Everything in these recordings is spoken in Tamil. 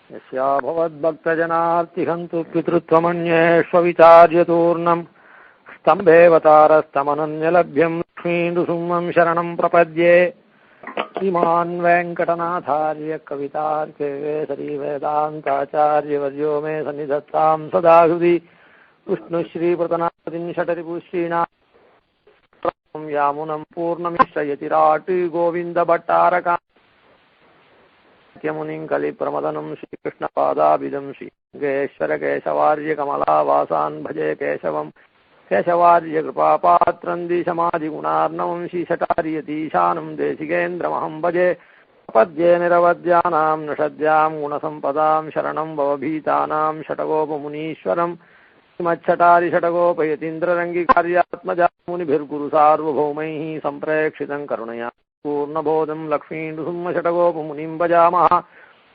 यस्या भवद्भक्तजनार्तिहन्तु पितृत्वमन्येष्वविचार्यतूर्णम् स्तम्भेऽवतारस्तमनन्यलभ्यम् लक्ष्मीन्दुसिंहम् शरणम् प्रपद्ये। श्रीमान् वेङ्कटनाथार्य कवितार्के वेसरी वेदान्ताचार्यवर्यो मे सन्निधत्ताम् सदा हृदि। विष्णुश्रीप्रतनापतिम् षटरिपुश्रीनाथम् यामुनम् पूर्णमिश्रयतिराट् गोविन्दभट्टारका मुनिं कलिप्रमदनं श्रीकृष्णपादाभिदं श्रीगेश्वर केशवार्य कमलावासान् भजे केशवं केशवार्य कृपापात्रं दिशमादिगुणार्णवं श्रीशटार्यतीशानं देशिकेन्द्रमहं भजे। पद्ये निरवद्यानां नषद्यां गुणसम्पदां शरणं भवभीतानां षटगोपमुनीश्वरं श्रीमच्छटारि षटगोपयतीन्द्ररङ्गिकार्यात्मजा मुनिभिर्गुरुसार्वभौमैः सम्प्रेक्षितं करुणया पूर्णबोधं लक्ष्मीन्दुसिंहषटगोपमुनिं भजामः।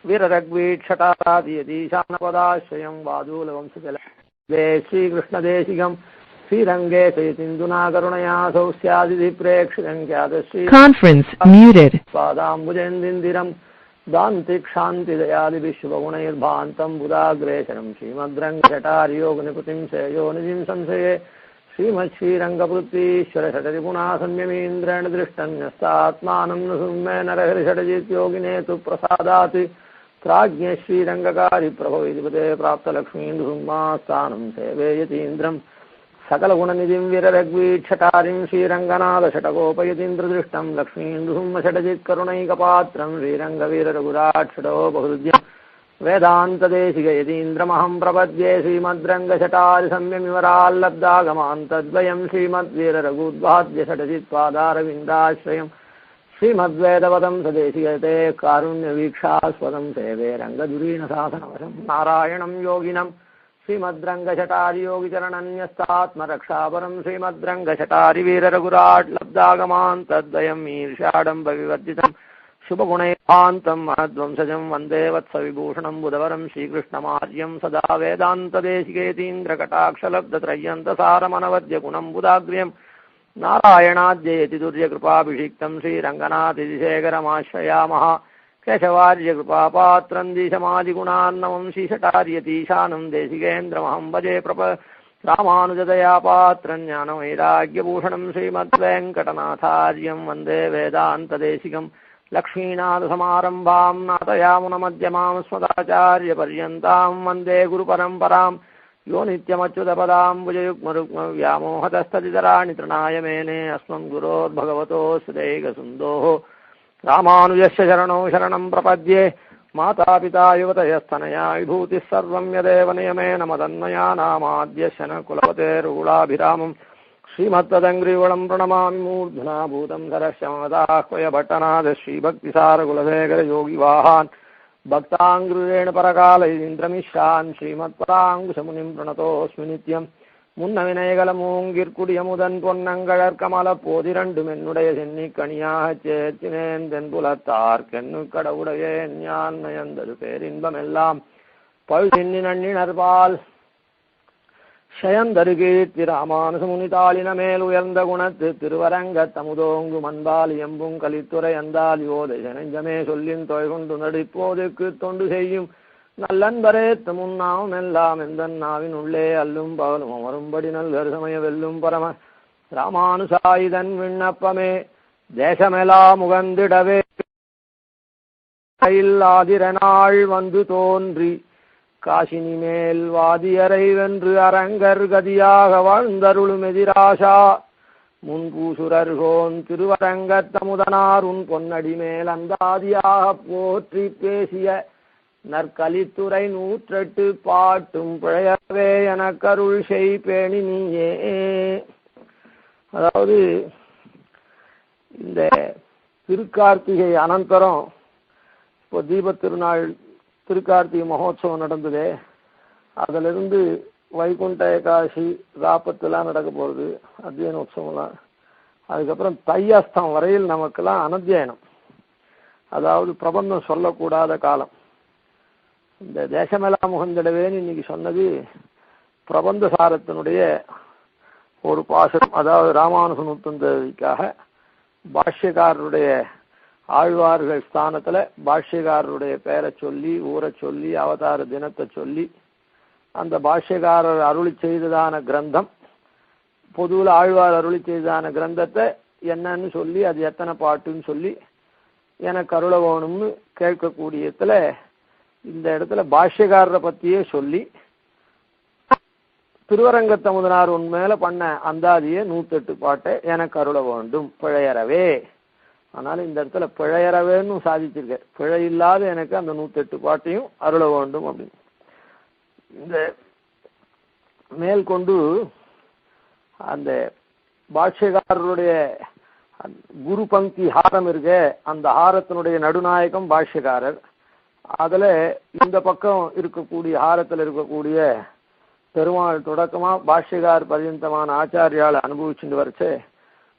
वीररग्वीक्षटारादियतीशानपदाश्रयं वादूलवंशजल श्रीकृष्णदेशिकं श्रीरङ्गे चैतीन्दुना करुणया सौस्यादिप्रेक्षितं ख्यातश्री पादाम्बुजेन्दिरं दान्तिक्षान्तिदयादिविश्वगुणैर्भान्तं बुधाग्रेशनं श्रीमद्रङ्गषटारियोगनिपुतिं श्रेयोनिधिं संशये श्रीमच्छ्रीरङ्गपृथ्वीश्वर षटरिपुणा संयमीन्द्रेण दृष्टन्यस्तात्मानं नृसिंहे नरहरिषटजित्योगिने तु प्रसादात् प्राज्ञ श्रीरङ्गकारि प्रभो इतिपदे प्राप्तलक्ष्मीन्दुसिंहास्थानं सेवेयतीन्द्रं सकलगुणनिधिं वीररग्वीक्षटारिं श्रीरङ्गनाथषटगोपयतीन्द्रदृष्टं लक्ष्मीन्दुसिंहषटजित्करुणैकपात्रं श्रीरङ्गवीररघुराक्षटोपहृद्यं वेदान्तदेशिकयतीन्द्रमहं प्रपद्ये। श्रीमद्रङ्गषटारि संयमिवराल्लब्धागमान्तद्वयं श्रीमद्वीररघुद्वाद्यषटजित्पादारविन्दाश्रयं श्रीमद्वेदवदं सदेशिकते कारुण्यवीक्षास्पदं सेवे रङ्गधुरीणसाधनवशं नारायणं योगिनं श्रीमद्रङ्गषटारियोगिचरणन्यस्तात्मरक्षापरं श्रीमद्रङ्गषटारि वीररघुराट्लब्धागमान्तद्वयम् ईर्ष्याडम्बविवर्जितं शुभगुणैर्भान्तं महद्वंसजं वन्दे वत्सविभूषणं बुधवरं श्रीकृष्णमार्यं सदा वेदान्तदेशिकेतीन्द्रकटाक्षलब्धत्रय्यन्तसारमनवद्यगुणं बुधाग्र्यं नारायणाद्ययति दुर्यकृपाभिषिक्तं श्रीरङ्गनाथदिशेखरमाश्रयामः। केशवार्यकृपापात्रं दिशमादिगुणार्णवं श्रीशटार्यतीशानं देशिकेन्द्रमहं भजे रामानुजदयापात्रं ज्ञानवैराग्यभूषणं श्रीमद्वेङ्कटनाथार्यं वन्दे वेदान्तदेशिकं लक्ष्मीनाथसमारम्भां नाथयामुनमध्यमां स्मदाचार्यपर्यन्तां वन्दे गुरुपरम्परां यो नित्यमच्युतपदाम्बुजयुग्मरुग्मव्यामोहतस्तदितराणि तृणाय मेने अस्मन् गुरोर्भगवतोऽस्य दैकसिन्धोः रामानुजस्य शरणौ शरणं प्रपद्ये। मातापिता युवतयस्तनया विभूतिः सर्वं यदेव नियमेन मदन्मया नामाद्यस्य न कुलपतेरुगुणाभिरामम् श्रीमत्तदङ्ग्रिवलं प्रणमामि मूर्ध्ना भूतं धरस्य मदाह्वयभट्टनाथ श्रीभक्तिसारकुलशेखरयोगिवाहान् भक्ताङ्ग्रुरेण परकालयीन्द्रमिश्रान् श्रीमत्पराङ्कुशमुनिं प्रणतोऽस्मि नित्यं முன்னவினைகளமூங்கிற்குடியமுதன் பொன்னங்கழற் கமலப்போதிரண்டும் என்னுடைய சென்னிக்கணியாகச் சேர்த்தினேன் தென்புலத்தார்க்கென்னு கடவுடையேன் ஞான் நயந்தது பேரின்பமெல்லாம் பழுசென்னி நன்னினர்பால் ஷயந்தரு கீர்த்தி ராமானுசமுனிதாளின மேல் உயர்ந்த குணத்து திருவரங்கத் தமுதோங்கு மண்பால் எம்பும் கலித்துறை அந்தால் யோதை நெஞ்சமே சொல்லின் தொய்கொண்டு நடிப்போதுக்கு தொண்டு செய்யும் நல்லன்பரேத்த முன்னாவும் எல்லாம் எந்த நாவின் உள்ளே அல்லும் பகலும் அமரும்படி நல்கரு சமய வெல்லும் பரம ராமானுசாயுதன் விண்ணப்பமே தேசமெலாம் முகந்திடவே ஆதிரநாள் வந்து தோன்றி காசினி மேல் வாதியரை வென்று அரங்கர் கதியாக வாழ்ந்தருளும் எதிராஷா முன்பூசுரர்கோன் திருவரங்கத் தமுதனார் உன் பொன்னடி மேல் அந்தாதியாக போற்றி பேசிய நற்கலித்துறை 108 பாட்டும் பிழையவே எனக்கருள் செய் பேணி நீயே. அதாவது இந்த திருக்கார்த்திகை அனந்தரம் இப்போ தீபத் திருநாள் திருக்கார்த்திகை மகோத்சவம் நடந்ததே, அதிலிருந்து வைகுண்ட ஏகாதசி ராப்பத்துலாம் நடக்க போகிறது, அத்தியன உற்சவம்லாம். அதுக்கப்புறம் தையஸ்தம் வரையில் நமக்கெல்லாம் அனத்தியனம், அதாவது பிரபந்தம் சொல்லக்கூடாத காலம். இந்த தேசமெல்லாம் முகந்திடவேன்னு இன்னைக்கு சொன்னது பிரபந்த சாரத்தினுடைய ஒரு பாசனம், அதாவது ராமானுஜ நூற்றந்ததிக்காக பாஷ்யக்காரருடைய ஆழ்வார்கள் ஸ்தானத்துல பாஷ்யக்காரருடைய பெயரை சொல்லி ஊரை சொல்லி அவதார தினத்தை சொல்லி அந்த பாஷ்யக்காரர் அருளி செய்ததான கிரந்தம் பொதுவில் ஆழ்வார் அருளி செய்ததான கிரந்தத்தை என்னன்னு சொல்லி அது எத்தனை பாட்டுன்னு சொல்லி எனக்கு அருள வேணும்னு கேட்கக்கூடியதுல இந்த இடத்துல பாஷ்யக்காரரை பத்தியே சொல்லி திருவரங்கத்தமுதனார் உண்மையில பண்ண அந்தாதிய 108 பாட்டை எனக்கு அருள வேண்டும் பிழையறவே. அதனால இந்த இடத்துல பிழையறவேன்னு சாதிச்சிருக்க, பிழை இல்லாத எனக்கு அந்த 108 பாட்டையும் அருள வேண்டும் அப்படின்னு. இந்த மேற்கொண்டு அந்த பாஷ்யக்காரருடைய குரு பங்கி ஹாரம் இருக்க, அந்த ஹாரத்தினுடைய நடுநாயகம் பாஷ்யக்காரர். அதுல இந்த பக்கம் இருக்கக்கூடிய ஹாரத்தில் இருக்கக்கூடிய பெருமாள் தொடக்கமா பாஷ்யக்கார் பர்யந்தமான ஆச்சாரியால் அனுபவிச்சுட்டு வரைச்சே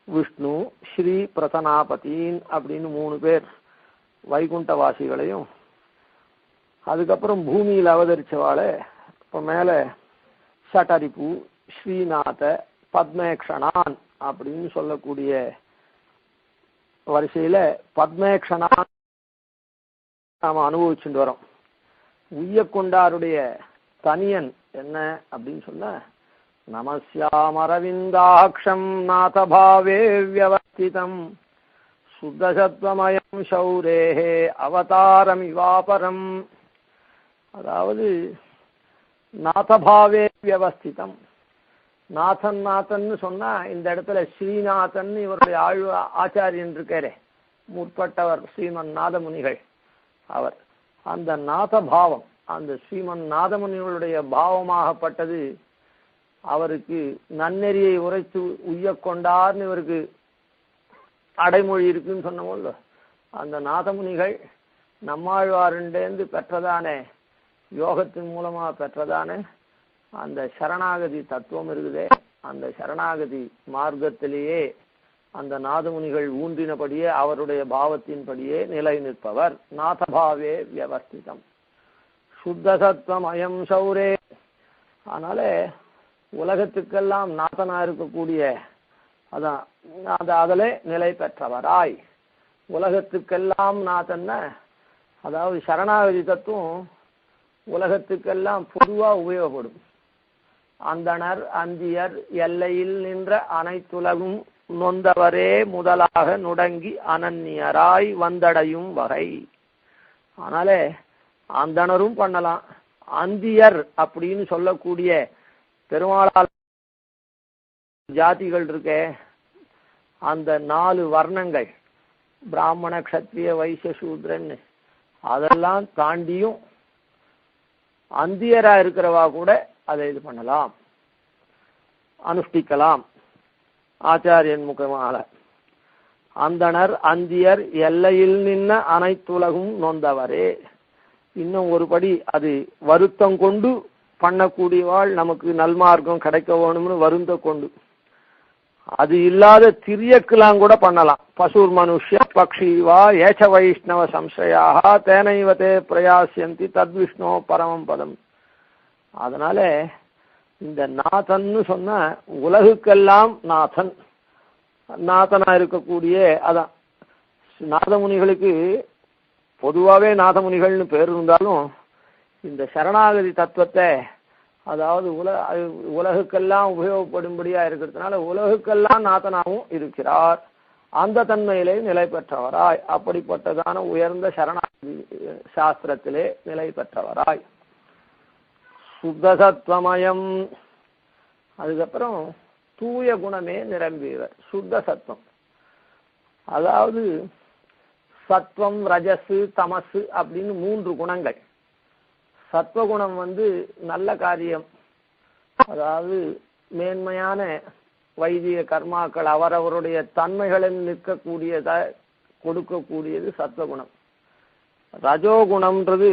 விஷ்ணு ஸ்ரீ பிரசனாபதீன் அப்படின்னு 3 பேர் வைகுண்டவாசிகளையும், அதுக்கப்புறம் பூமியில் அவதரிச்சவாளை இப்போ மேல சட்டரிப்பு ஸ்ரீநாத பத்மேக்ஷணான் அப்படின்னு சொல்லக்கூடிய வரிசையில பத்மேக்ஷணான் நாம அனுபவிச்சுட்டு வரோம். உய்யக்கொண்டாருடைய தனியன் என்ன அப்படின்னு சொன்ன நமஸ்யாமரவிந்தாட்சம் நாதபாவே வியவஸ்திதம் சுத்தசத்வமயம் சௌரேஹே அவதாரம் இவாபரம். அதாவது நாதபாவே வியவஸ்திதம், நாதன் நாதன்னு சொன்னா இந்த இடத்துல ஸ்ரீநாதன் இவருடைய ஆச்சாரியன் இருக்காரே முற்பட்டவர் ஸ்ரீமன் நாதமுனிகள், அவர் அந்த நாதபாவம் அந்த ஸ்ரீமன் நாதமுனிகளுடைய பாவமாகப்பட்டது அவருக்கு நன்னெறியை உரைத்து உய்யக்கொண்டார்னு இவருக்கு அடைமொழி இருக்குன்னு சொன்னோம்ல, அந்த நாதமுனிகள் நம்மாழ்வாருண்டேந்து பெற்றதானே யோகத்தின் மூலமா பெற்றதானே அந்த சரணாகதி தத்துவம் இருக்குதே, அந்த சரணாகதி மார்க்கத்திலேயே அந்த நாதமுனிகள் ஊன்றினபடியே அவருடைய பாவத்தின்படியே நிலை நிற்பவர். நாதபாவே வியவஸ்திதம் சுத்தசத்வம் அயம் சௌரே. அதனால உலகத்துக்கெல்லாம் நாதனா இருக்கக்கூடிய அதான் அதிலே நிலை பெற்றவராய், உலகத்துக்கெல்லாம் நாதன்னா அதாவது சரணாகதி தத்துவம் உலகத்துக்கெல்லாம் பொதுவா உபயோகப்படும். அந்தணர் அந்தியர் எல்லையில் நின்ற அனைத்துலகும் நொந்தவரே முதலாக நுடங்கி அனன்யராய் வந்தடையும் வகை. அதனாலே அந்தணரும் பண்ணலாம், அந்தியர் அப்படின்னு சொல்லக்கூடிய பெருமாளால் ஜாதிகள் இருக்கே, அந்த 4 வர்ணங்கள் பிராமண க்ஷத்ரிய வைசிய சூத்ரன்னு அதெல்லாம் தாண்டியும் அந்தியரா இருக்கிறவா கூட அதை இது பண்ணலாம், அனுஷ்டிக்கலாம் ஆச்சாரியன் முகமாக. அந்தணர் அந்தியர் எல்லையில் நின்ன அனைத்துலகும் நொந்தவரே. இன்னும் ஒருபடி அது வருத்தம் கொண்டு பண்ணக்கூடியவாள் நமக்கு நல்மார்க்கம் கிடைக்க வேணும்னு வருந்த கொண்டு, அது இல்லாத திரியக்கெல்லாம் கூட பண்ணலாம். பசுர் மனுஷ்ய பக்ஷிவா ஏச்ச வைஷ்ணவ சம்சயாக தேனைவதே பிரயாசியந்தி தத்விஷ்ணோ பரமம் பதம். அதனால இந்த நாதன்னு சொன்ன உலகுக்கெல்லாம் நாதன், நாதனா இருக்கக்கூடிய அதான் நாதமுனிகளுக்கு பொதுவாகவே நாதமுனிகள்னு பேர் இருந்தாலும் இந்த சரணாகதி தத்துவத்தை அதாவது உலகுக்கெல்லாம் உபயோகப்படும்படியா இருக்கிறதுனால உலகுக்கெல்லாம் நாதனாகவும் இருக்கிறார். அந்த தன்மையிலே நிலை பெற்றவராய், அப்படிப்பட்டதான உயர்ந்த சரணாகதி சாஸ்திரத்திலே நிலை பெற்றவராய். சுத்தசத்வமயம், அதுக்கப்புறம் தூய குணமே நிரம்பியவர். சுத்த சத்வம் அதாவது சத்வம் ரஜசு தமசு அப்படின்னு 3 குணங்கள். சத்வகுணம் நல்ல காரியம், அதாவது மேன்மையான வைதிக கர்மாக்கள் அவரவருடைய தன்மைகளில் நிற்கக்கூடியத கொடுக்கக்கூடியது சத்வகுணம். ரஜோகுணம்ன்றது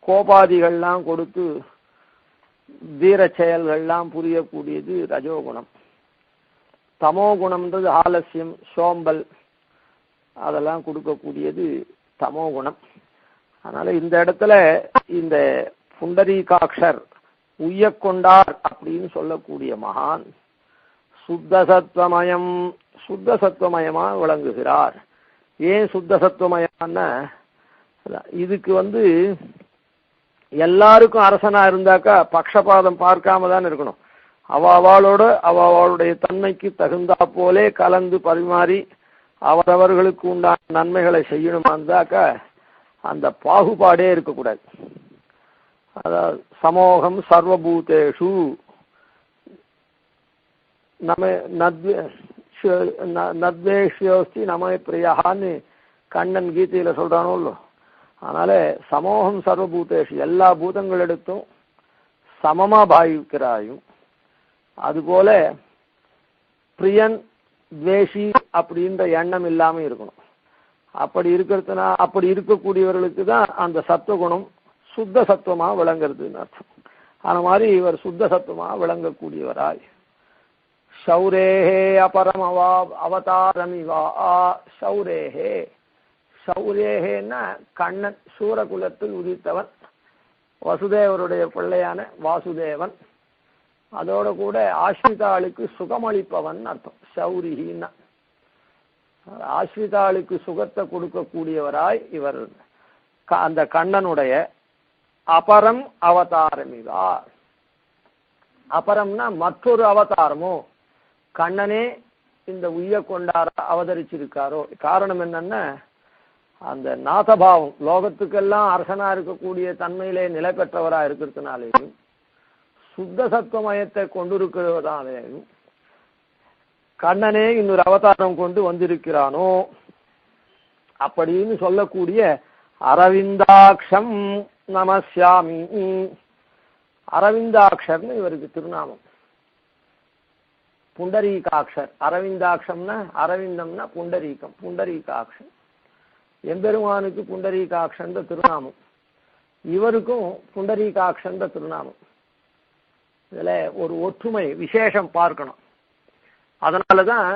கோபாதிகள்லாம் கொடுத்து தீர செயல்கள்லாம் புரியக்கூடியது ரஜோகுணம். தமோகுணம்ன்றது ஆலசியம் சோம்பல் அதெல்லாம் கொடுக்கக்கூடியது தமோகுணம். அதனால இந்த இடத்துல இந்த புண்டரீகாட்சர் உய்யக்கொண்டார் அப்படின்னு சொல்லக்கூடிய மகான் சுத்த சத்வமயம், சுத்த சத்வமயமா விளங்குகிறார். ஏன் சுத்த சத்துவமயமான இதுக்கு எல்லாருக்கும் அரசனா இருந்தாக்கா பக்ஷபாதம் பார்க்காம தான் இருக்கணும். அவளுடைய தன்மைக்கு தகுந்தா போலே கலந்து பரிமாறி அவரவர்களுக்கு உண்டான நன்மைகளை செய்யணுமா இருந்தாக்கா அந்த பாகுபாடே இருக்கக்கூடாது. அதாவது சமோகம் சர்வபூதேஷு நம நத்வேஷ்யோஸ்தி நம பிரியான்னு கண்ணன் கீதையில சொல்றானோ இல்லோ. அதனால சமோகம் சர்வபூதேஷு எல்லா பூதங்களிடத்தும் சமமா பாவிக்கிறாயும், அதுபோல பிரியன் துவேஷி அப்படின்ற எண்ணம் இல்லாம இருக்கணும். அப்படி இருக்கக்கூடியவர்களுக்கு தான் அந்த சத்துவகுணம் சுத்த சத்துவமா விளங்குறதுன்னு அர்த்தம். அந்த மாதிரி இவர் சுத்த சத்துவமா விளங்கக்கூடியவராய் சௌரேஹே அபரம் அவதாரமிவா. சௌரேஹே சௌரேஹேன்னா கண்ணன் சூரகுலத்தில் உதித்தவன், வசுதேவருடைய பிள்ளையான வாசுதேவன். அதோட கூட ஆஸ்ரிதாளுக்கு சுகமளிப்பவன் அர்த்தம். சௌரிஹின்னா ஆஸ்ரிதாளுக்கு சுகத்தை கொடுக்கக்கூடியவராய் இவர் அந்த கண்ணனுடைய அபரம் அவதாரமிவா. அபரம்னா மற்றொரு அவதாரமோ, கண்ணனே இந்த உய்ய கொண்டார அவதரிச்சிருக்காரோ. காரணம் என்னன்னா அந்த நாதபாவம் லோகத்துக்கெல்லாம் அரசனா இருக்கக்கூடிய தன்மையிலே நிலை பெற்றவரா இருக்கிறதுனாலேயும் சுத்த சத்துவமயத்தை கொண்டிருக்கிறதாலேயும் கண்ணனே இன்னொரு அவதாரம் கொண்டு வந்திருக்கிறானோ அப்படின்னு சொல்லக்கூடிய அரவிந்தாட்சம் நமஸ்யாமி. அரவிந்தாட்சர்னு இவருக்கு திருநாமம். புண்டரீகாட்சர். அரவிந்தாட்சம்னா அரவிந்தம்னா புண்டரீகம், புண்டரீகாட்சன். எம்பெருமானுக்கு புண்டரீகாட்சன்ற திருநாமம், இவருக்கும் புண்டரீகாட்சன்ற திருநாமம். இதுல ஒரு ஒற்றுமை விசேஷம் பார்க்கணும். அதனாலதான்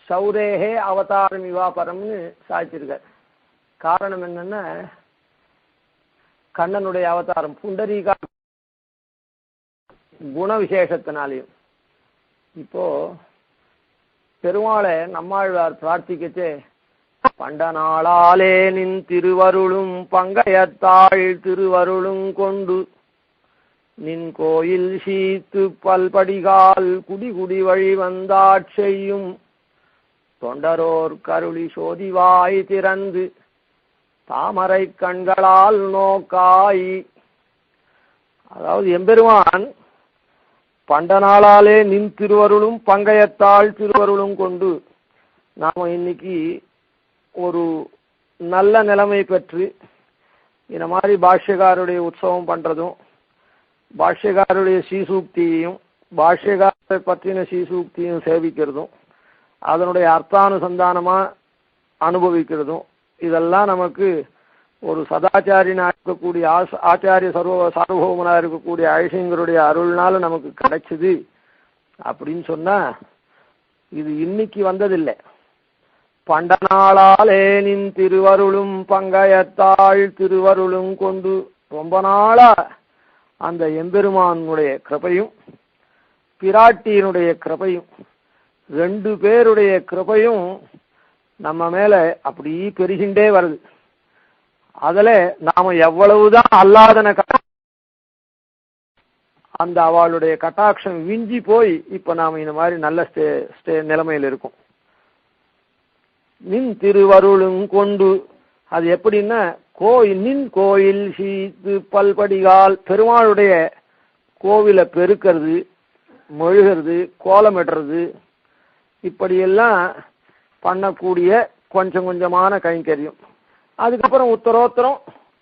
சௌரேஹே அவதாரம் இவாபரம்னு சாய்ச்சிருக்கார். காரணம் என்னன்னா கண்ணனுடைய அவதாரம் புண்டரீகா குண விசேஷத்தினாலையும். இப்போ பெருமாளை நம்மாழ்வார் பிரார்த்திக்கச்சே பண்ட நாளாலே நின் திருவருளும் பங்கையத்தாள் திருவருளும் கொண்டு நின் கோயில் சீத்து பல்படிகால் குடி குடி வழி வந்தாட்செய்யும் தொண்டரோர் கருளி சோதிவாய் திறந்து தாமரை கண்களால் நோக்காய். அதாவது எம்பெருமான் பண்ட நாளாலே நின் திருவருளும் பங்கையத்தாள் திருவருளும் கொண்டு நாம இன்னைக்கு ஒரு நல்ல நிலைமை பெற்று இந்த மாதிரி பாஷ்யக்காரருடைய உற்சவம் பண்றதும், பாஷ்யக்காரருடைய ஸ்ரீசூக்தியையும் பாஷ்யக்காரரை பற்றின ஸ்ரீசூக்தியும் சேவிக்கிறதும், அதனுடைய அர்த்தானுசந்தானமா அனுபவிக்கிறதும், இதெல்லாம் நமக்கு ஒரு சதாச்சாரியனா இருக்கக்கூடிய ஆச்சாரிய சார்வபௌமனா இருக்கக்கூடிய ஐஷங்கருடைய அருள்னால நமக்கு கிடைச்சது அப்படின்னு சொன்னா இது இன்னைக்கு வந்ததில்லை. பண்ட நாளாலே நின் திருவருளும் பங்கையத்தாள் திருவருளும் கொண்டு ரொம்ப நாளா அந்த எம்பெருமானுடைய கிருபையும் பிராட்டியினுடைய கிருபையும் ரெண்டு பேருடைய கிருபையும் நம்ம மேல அப்படி பெருகின்றே வருது. அதுல நாம எவ்வளவுதான் அல்லாதன அந்த அவளுடைய கட்டாட்சம் விஞ்சி போய் இப்ப நாம இந்த மாதிரி நல்ல நிலைமையில் இருக்கும். நின் திருவருளும் கொண்டு அது எப்படின்னா நின் கோயில் சீத்து பல்படிகால் பெருமாளுடைய கோவிலை பெருக்கிறது, மெழுகிறது, கோலமிடுறது, இப்படியெல்லாம் பண்ணக்கூடிய கொஞ்சம் கொஞ்சமான கைங்கரியம். அதுக்கப்புறம் உத்தரோத்தரம்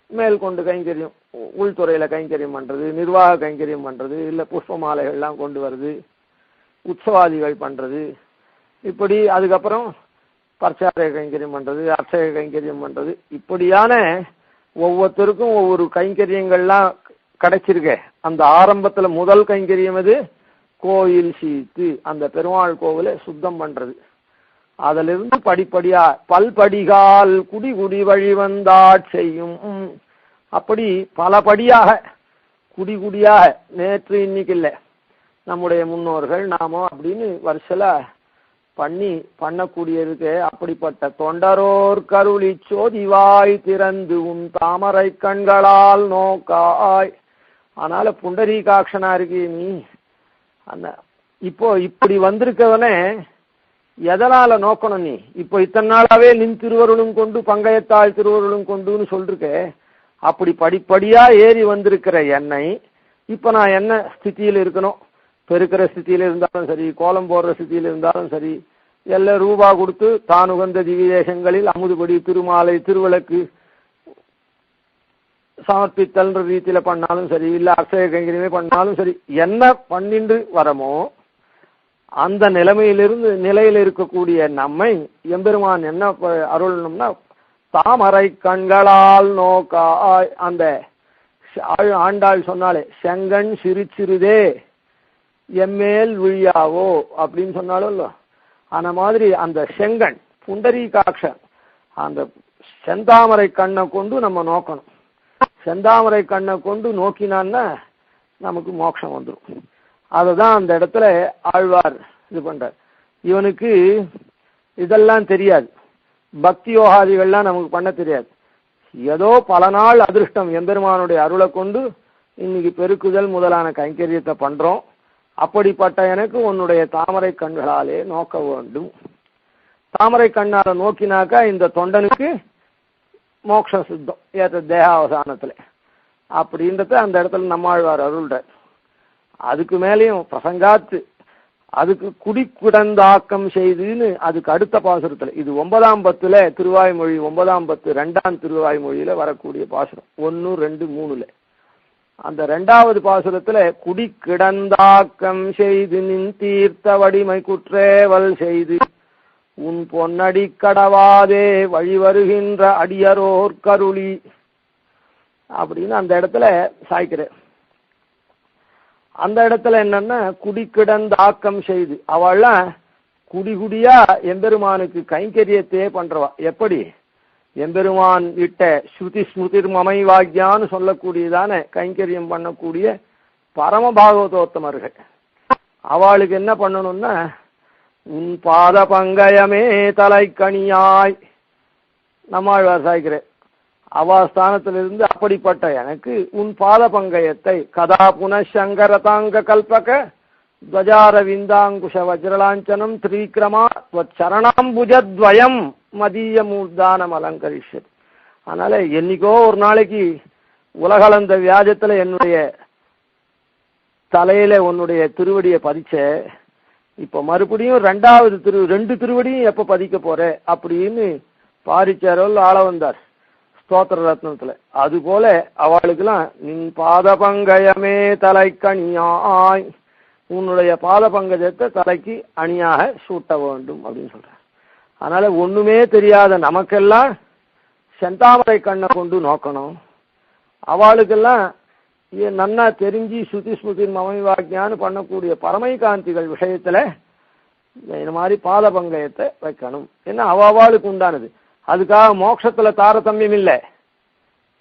மேல் கொண்டு கைங்கரியம், உள்துறையில கைங்கரியம் பண்றது, நிர்வாக கைங்கரியம் பண்றது, இல்ல புஷ்ப மாலைகள்லாம் கொண்டு வருது, உற்சவாதிகள் பண்றது, இப்படி அதுக்கப்புறம் பர்ச்சாரிய கைங்கரியம் பண்றது, அர்ச்சக கைங்கரியம் பண்றது, இப்படியான ஒவ்வொருத்தருக்கும் ஒவ்வொரு கைங்கரியங்கள்லாம் கிடைச்சிருக்க. அந்த ஆரம்பத்துல முதல் கைங்கரியம் எது? கோயில் சீத்து, அந்த பெருமாள் கோவிலை சுத்தம் பண்றது. அதுல இருந்து படிப்படியா பல்படிகால் குடி குடி வழி வந்தாட்செய்யும், அப்படி பலபடியாக குடி குடியாக, நேற்று இன்னைக்கு இல்லை, நம்முடைய முன்னோர்கள் நாமோ அப்படின்னு வருஷல பண்ணக்கூடியதுக்கு அப்படிப்பட்ட தொண்டரோர் கருளி சோதிவாய் திறந்து உன் தாமரை கண்களால் நோக்காய். அதனால புண்டரீகாட்சனா இருக்கு நீ. அந்த இப்போ இப்படி வந்திருக்கவனே எதனால நோக்கணும் நீ? இப்போ இத்தனை நாளாவே நின் திருவருளும் கொண்டு பங்கையத்தாள் திருவருளும் கொண்டுன்னு சொல்லிருக்க. அப்படி படிப்படியா ஏறி வந்திருக்கிற என்னை இப்ப நான் என்ன ஸ்திதியில் இருக்கணும்? பெருக்கிற ஸ்திதியில இருந்தாலும் சரி, கோலம் போடுற ஸ்திதியில இருந்தாலும் சரி, எல்லாம் ரூபா கொடுத்து தான் உகந்த திவ்யதேசங்களில் அமுதுபடி திருமாலை திருவிளக்கு சமர்ப்பித்தல்ன்ற ரீதியில பண்ணாலும் சரி, இல்ல அக்ஷய கைங்கரியமே பண்ணாலும் சரி, என்ன பண்ணிட்டு வரமோ அந்த நிலையில இருக்கக்கூடிய நம்மை எம்பெருமான் என்ன அருளணும்னா தாமரை கண்களால் நோக்காய். அந்த ஆண்டாள் சொன்னாலே செங்கண் சிறுதே எம்மேல் விழியாவோ அப்படின்னு சொன்னாலும் இல்ல, அந்த மாதிரி அந்த செங்கண் புண்டரீகாட்சன் அந்த செந்தாமரை கண்ணை கொண்டு நம்ம நோக்கணும். செந்தாமரை கண்ணை கொண்டு நோக்கினான்னா நமக்கு மோட்சம் வந்துடும். அததான் அந்த இடத்துல ஆழ்வார் இது பண்றார். இவனுக்கு இதெல்லாம் தெரியாது, பக்தி யோகாதிகள்லாம் நமக்கு பண்ண தெரியாது. ஏதோ பல நாள் அதிருஷ்டம் எம்பெருமானுடைய அருளை கொண்டு இன்னைக்கு பெருக்குதல் முதலான கைங்கரியத்தை பண்றோம். அப்படிப்பட்ட எனக்கு உன்னுடைய தாமரை கண்களாலே நோக்க வேண்டும். தாமரை கண்ணால நோக்கினாக்கா இந்த தொண்டனுக்கு மோட்சம் சித்தம் ஏற்ற தேகாவசானத்துல அப்படின்றத அந்த இடத்துல நம்மாழ்வார் அருள்ற. அதுக்கு மேலேயும் பிரசங்காத்து அதுக்கு குடிக்குடந்தாக்கம் செய்துன்னு அதுக்கு அடுத்த பாசுரத்துல, இது 9ஆம் பத்துல திருவாய்மொழி 9ஆம் பத்து 2ஆம் திருவாய்மொழியில வரக்கூடிய பாசுரம் 1, 2, 3ல. அந்த 2வது பாசுரத்துல குடிக்கிடந்தாக்கம் செய்து நின் தீர்த்த வடிமை குற்றேவல் செய்து உன் பொன்னடி கடவாதே வழி வருகின்ற அடியரோர் கருளி அப்படின்னு அந்த இடத்துல சாய்க்கிறேன். அந்த இடத்துல என்னன்னா குடிக்கிடந்தாக்கம் செய்து அவள்லாம் குடிகுடியா எம்பெருமானுக்கு கைங்கரியத்தையே பண்றவா. எப்படி? எம்பெருமான் இட்ட ஸ்ருதி ஸ்மிருதிர் மமை வாக்கியான்னு சொல்லக்கூடியதான கைங்கரியம் பண்ணக்கூடிய பரம பாகவதோத்தமர்கள். அவளுக்கு என்ன பண்ணணும்னா உன் பாத பங்கயமே தலைக்கணியாய் நம்மாழ்வார் சாய்க்கிறேன். அவாஸ்தானத்திலிருந்து அப்படிப்பட்ட எனக்கு உன் பாத பங்கயத்தை கதா புனசங்கரதாங்க கல்பக துவஜார விந்தாங்குஷ வஜ்ரலாஞ்சனம் திரிக்ரமா சரணாம்புஜத்வயம் மதிய மூர்தானம் அலங்கரிஷது. அதனால என்னைக்கோ ஒரு நாளைக்கு உலகளந்த வியாஜத்துல என்னுடைய தலையில உன்னுடைய திருவடியை பதிச்ச, இப்ப மறுபடியும் 2 திருவடியும் எப்ப பதிக்க போற அப்படின்னு பாரிச்சாரோல் ஆள வந்தார் ஸ்தோத்திர ரத்னத்துல. அது போல அவளுக்கெல்லாம் நின் பாத பங்கயமே தலைக்கணியாய் உன்னுடைய பாத பங்கஜத்தை தலைக்கு அணியாக சூட்ட வேண்டும் அப்படின்னு சொல்ற. அதனால ஒண்ணுமே தெரியாத நமக்கெல்லாம் செந்தாமரை கண்ணை கொண்டு நோக்கணும். அவளுக்கெல்லாம் நன்னா தெரிஞ்சு சுத்தி ஸ்மிருதி மமை வாக்கியான்னு பண்ணக்கூடிய பரமை காந்திகள் விஷயத்துல இந்த மாதிரி பாத பங்கயத்தை வைக்கணும். ஏன்னா அவளுக்கு உண்டானது. அதுக்காக மோட்சத்துல தாரதமியம் இல்லை,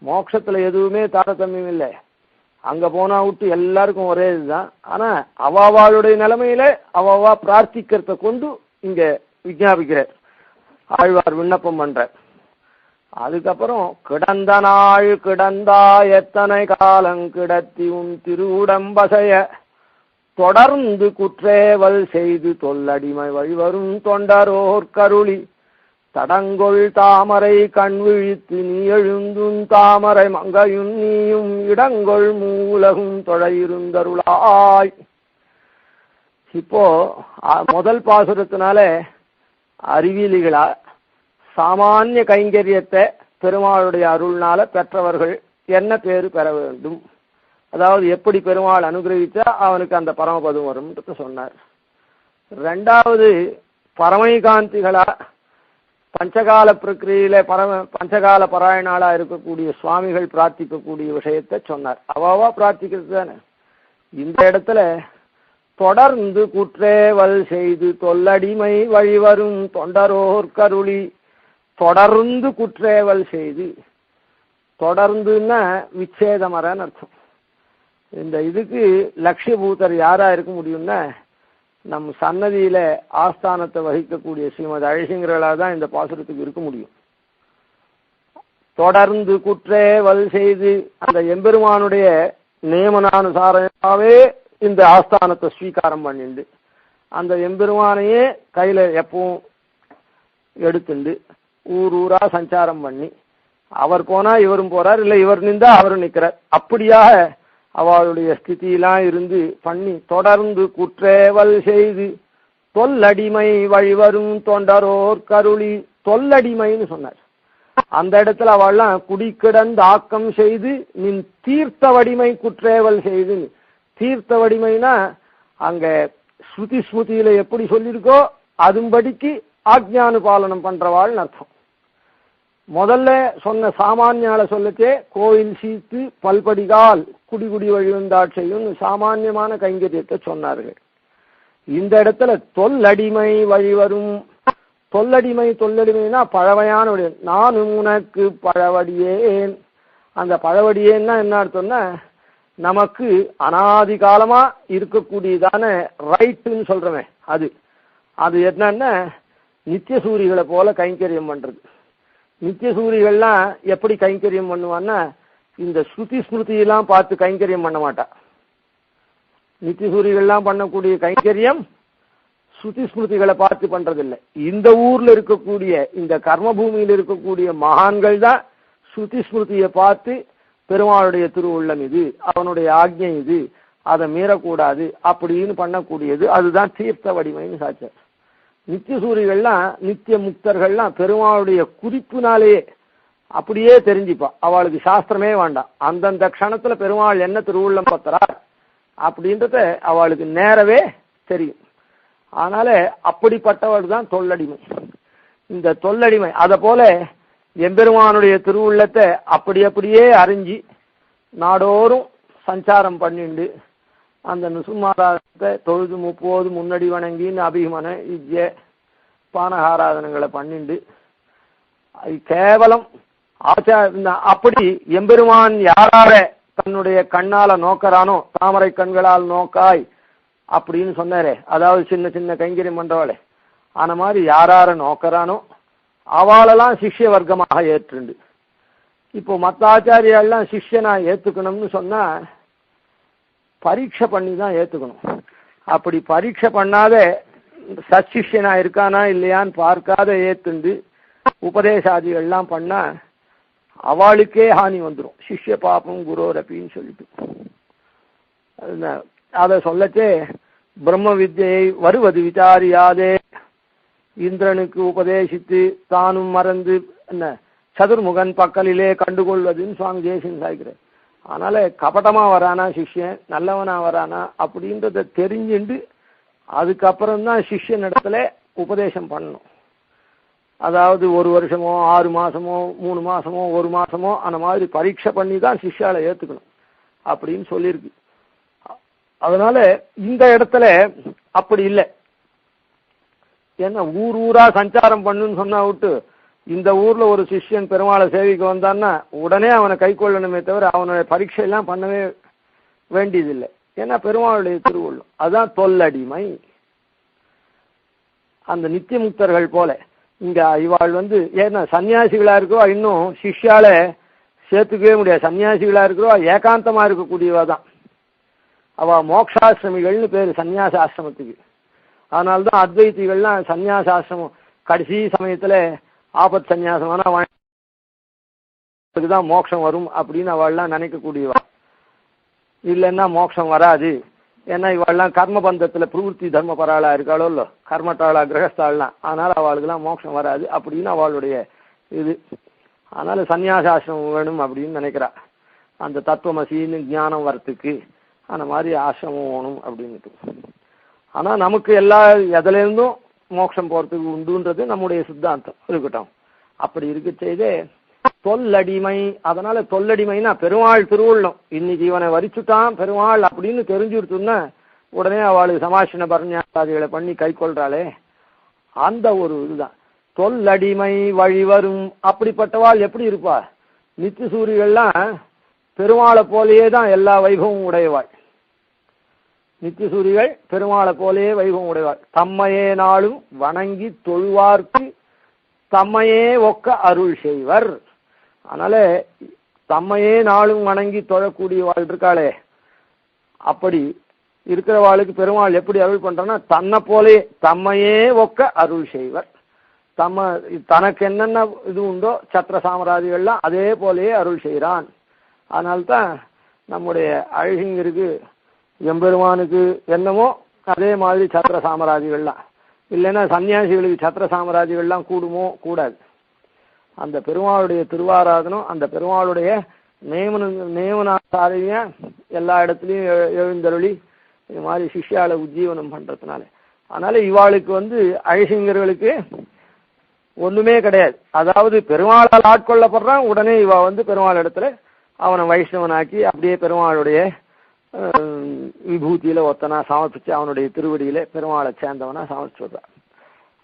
மோட்சத்துல எதுவுமே தாரதமியம் இல்லை. அங்க போனா விட்டு எல்லாருக்கும் ஒரே இதுதான். ஆனா அவளுடைய நிலைமையில அவா பிரார்த்திக்கிறத கொண்டு இங்க விஞ்ஞாபிக்கிறார் ஆழ்வார், விண்ணப்பம் பண்ற. அதுக்கப்புறம் கிடந்த நாள் கிடந்தா எத்தனை காலம் கிடத்தி உன் திருவுடம்பசைய தொடர்ந்து குற்றேவல் செய்து தொல்லடிமை வழிவரும் தொண்டரோர் கருளி தடங்கொள் தாமரை கண் விழித்து நீ எழுந்தும் தாமரை மங்கையும் நீயும் இடங்கொள் மூலகும் தொழையிருந்தருளாய். இப்போ முதல் பாசுரத்தினால அறிவியலிகளா சாமானிய கைங்கரியத்தை பெருமாளுடைய அருள்னால பெற்றவர்கள் என்ன பேரு பெற வேண்டும், அதாவது எப்படி பெருமாள் அனுகிரகிச்சா அவனுக்கு அந்த பரமபதம் வரும் சொன்னார். 2வது பரமைகாந்திகளா பஞ்சகால பிரக்கிரியில பஞ்சகால பாராயணாளா இருக்கக்கூடிய சுவாமிகள் பிரார்த்திக்கக்கூடிய விஷயத்தை சொன்னார். அவாவா பிரார்த்திக்கிறது தானே. இந்த இடத்துல தொடர்ந்து குற்றேவல் செய்து தொல்லடிமை வழிவரும் தொண்டரோர் கருளி, தொடர்ந்து குற்றேவல் செய்து, தொடர்ந்துன்னா விச்சேதமரன்னு அர்த்தம். இந்த இதுக்கு லட்சியபூதர் யாரா இருக்க முடியும்னா நம் சன்னதியில ஆஸ்தானத்தை வகிக்கக்கூடிய ஸ்ரீமதி அழகிங்கிறளா தான் இந்த பாசுரத்துக்கு இருக்க முடியும். தொடர்ந்து குற்றேவல் செய்து அந்த எம்பெருமானுடைய நியமனானுசாரமாவே இந்த ஆஸ்தானத்தை ஸ்வீகாரம் பண்ணிண்டு அந்த எம்பெருமானையே கையில எப்பவும் எடுத்துண்டு ஊர் ஊரா சஞ்சாரம் பண்ணி அவர் போனா இவரும் போறார், இல்லை இவர் நின்றா அவரும் நிற்கிறார். அப்படியாக அவளுடைய ஸ்திதியெல்லாம் இருந்து பண்ணி தொடர்ந்து குற்றேவல் செய்து தொல்லடிமை வழிவரும் தொண்டரோர் கருளி தொல்லடிமைன்னு சொன்னார். அந்த இடத்துல அவள்லாம் குடிக்கிடந்து ஆக்கம் செய்து நின் தீர்த்த வடிமை குற்றேவல் செய்து. தீர்த்த வடிமைனா அங்க ஸ்ருதி ஸ்மிருதியில எப்படி சொல்லியிருக்கோ அதுபடிக்கு ஆக்ஞானு பாலனம் பண்றவாள்னு அர்த்தம். முதல்ல சொன்ன சாமானியால சொல்லச்சே கோயில் சீத்து பல்படிகால் குடிகுடி வழிவந்தாட்சையும் சாமான்யமான கைங்கரியத்தை சொன்னார்கள். இந்த இடத்துல தொல்லடிமை வழிவரும். தொல்லடிமைனா பழவையான வடி. நான் உனக்கு பழவடியேன். அந்த பழவடியேன்னா என்ன அர்த்தம்னா நமக்கு அனாதி காலமா இருக்கக்கூடியதான ரைட்டுன்னு சொல்றமே அது. அது என்னன்னா நித்திய சூரிகளை போல கைங்கரியம் பண்றது. நித்திய சூரிகள்லாம் எப்படி கைங்கரியம் பண்ணுவான்னா இந்த ஸ்ருதி ஸ்மிருதியெல்லாம் பார்த்து கைங்கரியம் பண்ண மாட்டா. நித்திய சூரிகள்லாம் பண்ணக்கூடிய கைங்கரியம் ஸ்ருதி ஸ்மிருதிகளை பார்த்து பண்றதில்லை. இந்த ஊர்ல இருக்கக்கூடிய இந்த கர்மபூமியில் இருக்கக்கூடிய மகான்கள் தான் ஸ்ருதி ஸ்மிருதியை பார்த்து பெருமாளுடைய திருவுள்ளம் இது, அவனுடைய ஆக்ஞை இது, அதை மீறக்கூடாது அப்படின்னு பண்ணக்கூடியது. அதுதான் தீர்த்த வடிமைன்னு சாச்சார். நித்திய சூரிகள்லாம் நித்திய முக்தர்கள்லாம் பெருமாளுடைய குறிப்புனாலேயே அப்படியே தெரிஞ்சுப்பா. அவளுக்கு சாஸ்திரமே வேண்டாம். அந்தந்த க்ஷணத்துல பெருமாள் என்ன திருவுள்ளம் பத்துறார் அப்படின்றத அவளுக்கு நேரவே தெரியும். அதனால அப்படிப்பட்டவள் தான் தொல்லடிமை. இந்த தொல்லடிமை அதை போல எம்பெருமானுடைய திருவுள்ளத்தை அப்படியே அறிஞ்சி நாடோறும் சஞ்சாரம் பண்ணிண்டு அந்த நுசுமாராதத்தை தொழுது முப்போது முன்னடி வணங்கின்னு அபிமன இஜ்ய பானகாராதனங்களை பண்ணிண்டு கேவலம் அப்படி எம்பெருமான் யாரார தன்னுடைய கண்ணால நோக்கறானோ தாமரை கண்களால் நோக்காய் அப்படின்னு சொன்னாரே, அதாவது சின்ன சின்ன கைங்கரியம் பண்றவாளே, அந்த மாதிரி யாரார நோக்கறானோ அவளெல்லாம் சிஷ்ய வர்க்கமாக ஏற்றுண்டு. இப்போ மற்ற ஆச்சாரியெல்லாம் சிஷ்யனா ஏத்துக்கணும்னு சொன்னா பரீட்சை பண்ணி தான் ஏத்துக்கணும். அப்படி பரீட்சை பண்ணாத சச்சிஷ்யனா இருக்கானா இல்லையான்னு பார்க்காத ஏத்துண்டு உபதேசாதிகள்லாம் பண்ணா அவளுக்கே ஹானி வந்துடும். சிஷ்ய பாப்பம் குரோரப்பின்னு சொல்லிட்டு அதை சொல்லச்சே பிரம்ம வித்யை வருவது விசாரியாதே இந்திரனுக்கு உபதேசித்து தானும் மறந்து என்ன சதுர்முகன் பக்கலிலே கண்டுகொள்வதுன்னு சுவாமி ஜெயசிங் சாய்க்கிறார். அதனால கபட்டமா வரானா சிஷ்யன் நல்லவனா வரானா அப்படின்றத தெரிஞ்சுண்டு அதுக்கப்புறம் தான் சிஷ்யன் இடத்துல உபதேசம் பண்ணணும். அதாவது 1 வருஷமோ 6 மாசமோ 3 மாசமோ 1 மாசமோ அந்த மாதிரி பரீட்சை பண்ணி தான் சிஷ்யால ஏத்துக்கணும் அப்படின்னு சொல்லியிருக்கு. அதனால இந்த இடத்துல அப்படி இல்லை. ஏன்னா ஊர் ஊரா சஞ்சாரம் பண்ணுன்னு சொன்னா விட்டு இந்த ஊர்ல ஒரு சிஷ்யன் பெருமாளை சேவிக்க வந்தான்னா உடனே அவனை கை கொள்ளணுமே தவிர அவனுடைய பரீட்சை எல்லாம் பண்ணவே வேண்டியதில்லை. ஏன்னா பெருமாளுடைய திருவுள்ளம். அதுதான் தொல்லடிமை. அந்த நித்திய முக்தர்கள் போல இங்க இவாள் ஏன்னா சன்னியாசிகளா இருக்கோ இன்னும் சிஷ்யால சேர்த்துக்கவே முடியாது. சன்னியாசிகளா இருக்கிறோ ஏகாந்தமா இருக்கக்கூடியவா தான் அவ மோக்ஷாசிரமிகள்னு பேரு சன்னியாச ஆசிரமத்துக்கு. அதனால்தான் அத்வைத்திகள்லாம் சன்னியாசாசிரமம் கடைசி சமயத்துல ஆபத் சன்னியாசமான தான் மோட்சம் வரும் அப்படின்னு அவள்லாம் நினைக்கக்கூடியவா. இல்லைன்னா மோட்சம் வராது. ஏன்னா இவாள்லாம் கர்மபந்தத்துல பிரவருத்தி தர்ம பராளா இருக்காளோ இல்லோ கர்மட்டாளா கிரகஸ்தாள்லாம், அதனால அவளுக்கெல்லாம் மோட்சம் வராது அப்படின்னு அவளுடைய இது. அதனால சன்னியாசாசிரமம் வேணும் அப்படின்னு நினைக்கிறா. அந்த தத்துவமசின்னு ஞானம் வரத்துக்கு அந்த மாதிரி ஆசிரமம் வேணும் அப்படின்ட்டு. ஆனா நமக்கு எல்லா எதுல இருந்தும் மோட்சம் போறதுக்கு உண்டுன்றது நம்முடைய சித்தாந்தம் இருக்கட்டும். அப்படி இருக்க செய்தே தொல்லடிமை. அதனால தொல்லடிமைனா பெருமாள் திருவுள்ளம். இன்னைக்கு இவனை வரிச்சுட்டான் பெருமாள் அப்படின்னு தெரிஞ்சுடுத்துன்னா உடனே அவளுக்கு சமாஷண பரண்யாதிகளை பண்ணி கை கொள்றாளே அந்த ஒரு இதுதான் தொல்லடிமை வழிவரும். அப்படிப்பட்டவாள் எப்படி இருப்பா? நித்திய சூரியெல்லாம் பெருமாளை போலேயே தான் எல்லா வைபவமும் உடையவாள். நித்தியசூரிகள் பெருமாளை போலே வைபவம் உடையவாள். தம்மையே நாளும் வணங்கி தொழுவார்க்கு தம்மையே ஒக்க அருள் செய்வர். அதனால தம்மையே நாளும் வணங்கி தொழக்கூடியவாள் இருக்காளே, அப்படி இருக்கிறவாளுக்கு பெருமாள் எப்படி அருள் பண்றன்னா தன்னை போலே தம்மையே ஒக்க அருள் செய்வர். தனக்கு என்னென்ன இது உண்டோ சத்திர சாமராதிகள்லாம் அதே போலேயே அருள் செய்கிறான். அதனால்தான் நம்முடைய அழகிங்கருக்கு எம்பெருமானுக்கு என்னமோ அதே மாதிரி சத்திர சாமராதிகள்லாம் இல்லைன்னா சன்னியாசிகளுக்கு சத்திர சாமராதிகள்லாம் கூடுமோ கூடாது. அந்த பெருமாளுடைய திருவாராதனம், அந்த பெருமாளுடைய நியமனாசாரிய எல்லா இடத்துலையும் எழுந்தருளி இது மாதிரி சிஷ்யால உஜ்ஜீவனம் பண்றதுனால, அதனால இவாளுக்கு அழகிங்கர்களுக்கு ஒண்ணுமே கிடையாது. அதாவது பெருமாளால் ஆட்கொள்ளப்படுறான், உடனே இவா பெருமாள் இடத்துல அவனை வைஷ்ணவனாக்கி அப்படியே பெருமாளுடைய விபூதியில ஒத்தனா சமர்ப்பிச்சு அவனுடைய திருவடியில பெருமாளை சேர்ந்தவனா சமர்ப்பிச்சு விடுறான்.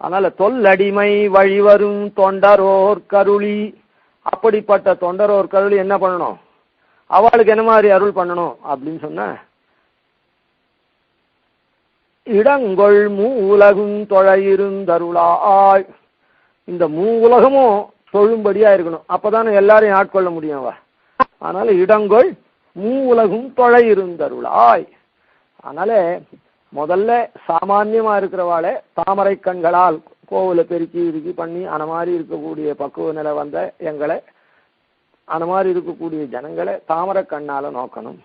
அதனால தொல்லடிமை வழிவரும் தொண்டரோர் கருளி, அப்படிப்பட்ட தொண்டரோர் கருளி என்ன பண்ணணும், அவளுக்கு என்ன மாதிரி அருள் பண்ணணும் அப்படின்னு சொன்ன, இடங்கொள் மூ உலகும் தொழையிருந்தருளாய், இந்த மூ உலகமும் தொழும்படியா இருக்கணும், அப்பதானே எல்லாரையும் ஆட்கொள்ள முடியும். அதனால இடங்கொள் மூ உலகும் தொழையிருந்தருளாய். அதனால முதல்ல சாமான்யமா இருக்கிறவாளை தாமரை கண்களால் கோவில பெருக்கி இறுக்கி பண்ணி அந்த மாதிரி இருக்கக்கூடிய பக்குவ நிலை வந்த எங்களை, அந்த மாதிரி இருக்கக்கூடிய ஜனங்களை தாமரை கண்ணால நோக்கணும்.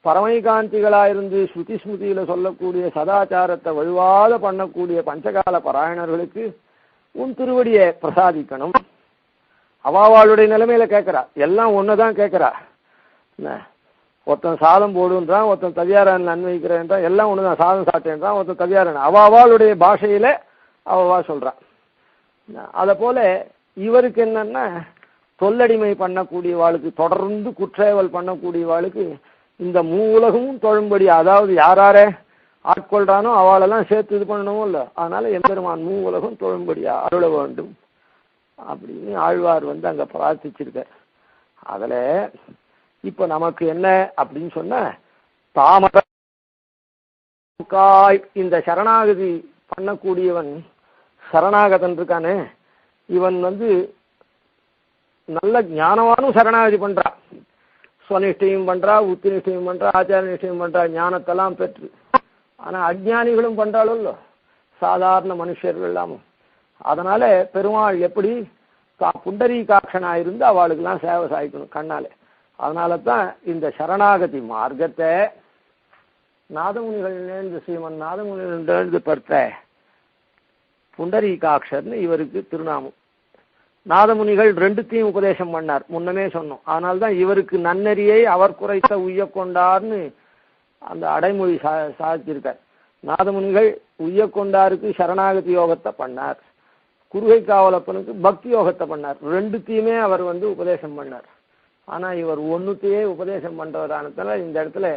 பரமைகாந்திகளாயிருந்து ஸ்ருதி ஸ்மிருதியில சொல்லக்கூடிய சதாச்சாரத்தை வலுவாத பண்ணக்கூடிய பஞ்சகால பாராயணர்களுக்கு உன் திருவடியை பிரசாதிக்கணும். அவாவாளுடைய நிலைமையில கேட்கிறா, எல்லாம் ஒண்ணுதான் கேட்கிறா. ஒருத்தன் சாதம் போடுன்றான், ஒருத்தன் தவியாரன் அன்வைக்கிறேன்றான், எல்லாம் ஒண்ணுதான், சாதம் சாப்பிட்டேன்றான், ஒருத்தன் தவியாரன் அவாவாளுடைய பாஷையில அவவா சொல்றான். அத போல இவருக்கு என்னன்னா தொல்லடிமை பண்ணக்கூடிய வாழ்க்கை, தொடர்ந்து குற்றேவல் பண்ணக்கூடிய வாழ்க்கை இந்த மூ உலகமும் தொழும்படி, அதாவது யாரார ஆட்கொள்றானோ அவளெல்லாம் சேர்த்து இது பண்ணணும் இல்ல. அதனால எம்பெருமான் மூ உலகம் தொழும்படியா அருள வேண்டும் அப்படின்னு ஆழ்வார் அங்க பிரார்த்திச்சிருக்கார். அதுல இப்ப நமக்கு என்ன அப்படின்னு சொன்ன, தாமரை இந்த சரணாகதி பண்ணக்கூடியவன் சரணாகதன் இருக்கானே, இவன் நல்ல ஞானவானும் சரணாகதி பண்றா, ஸ்வனிஷ்டையும் பண்றா, உத்தி நிஷ்டையும் பண்றா, ஆச்சார நிஷ்டையும் பண்றா, ஞானத்தெல்லாம் பெற்று. ஆனா அஜ்ஞானிகளும் பண்றாளோ சாதாரண மனுஷர்கள் எல்லாமும். அதனால பெருமாள் எப்படி புண்டரீகாட்சனாயிருந்து அவளுக்கெல்லாம் சேவை சாய்க்கணும் கண்ணாலே. அதனால தான் இந்த சரணாகதி மார்க்கத்தை நாதமுனிகள் நேர்ந்து ஸ்ரீமன் நாதமுனிகள் நேர்ந்து படுத்த புண்டரீகாட்சர்னு இவருக்கு திருநாமம். நாதமுனிகள் ரெண்டுத்தையும் உபதேசம் பண்ணார், முன்னமே சொன்னோம். அதனால்தான் இவருக்கு நன்னறியை அவர் குறைத்த உய்ய கொண்டார்னு அந்த அடைமொழி சாதிச்சிருக்கார். நாதமுனிகள் உய்ய கொண்டாருக்கு சரணாகதி யோகத்தை பண்ணார், குருகை காவலப்பனுக்கு பக்தி யோகத்தை பண்ணார். ரெண்டுத்தையுமே அவர் உபதேசம் பண்ணார். ஆனா இவர் ஒன்னுத்தையே உபதேசம் பண்றவரானதால இந்த இடத்துல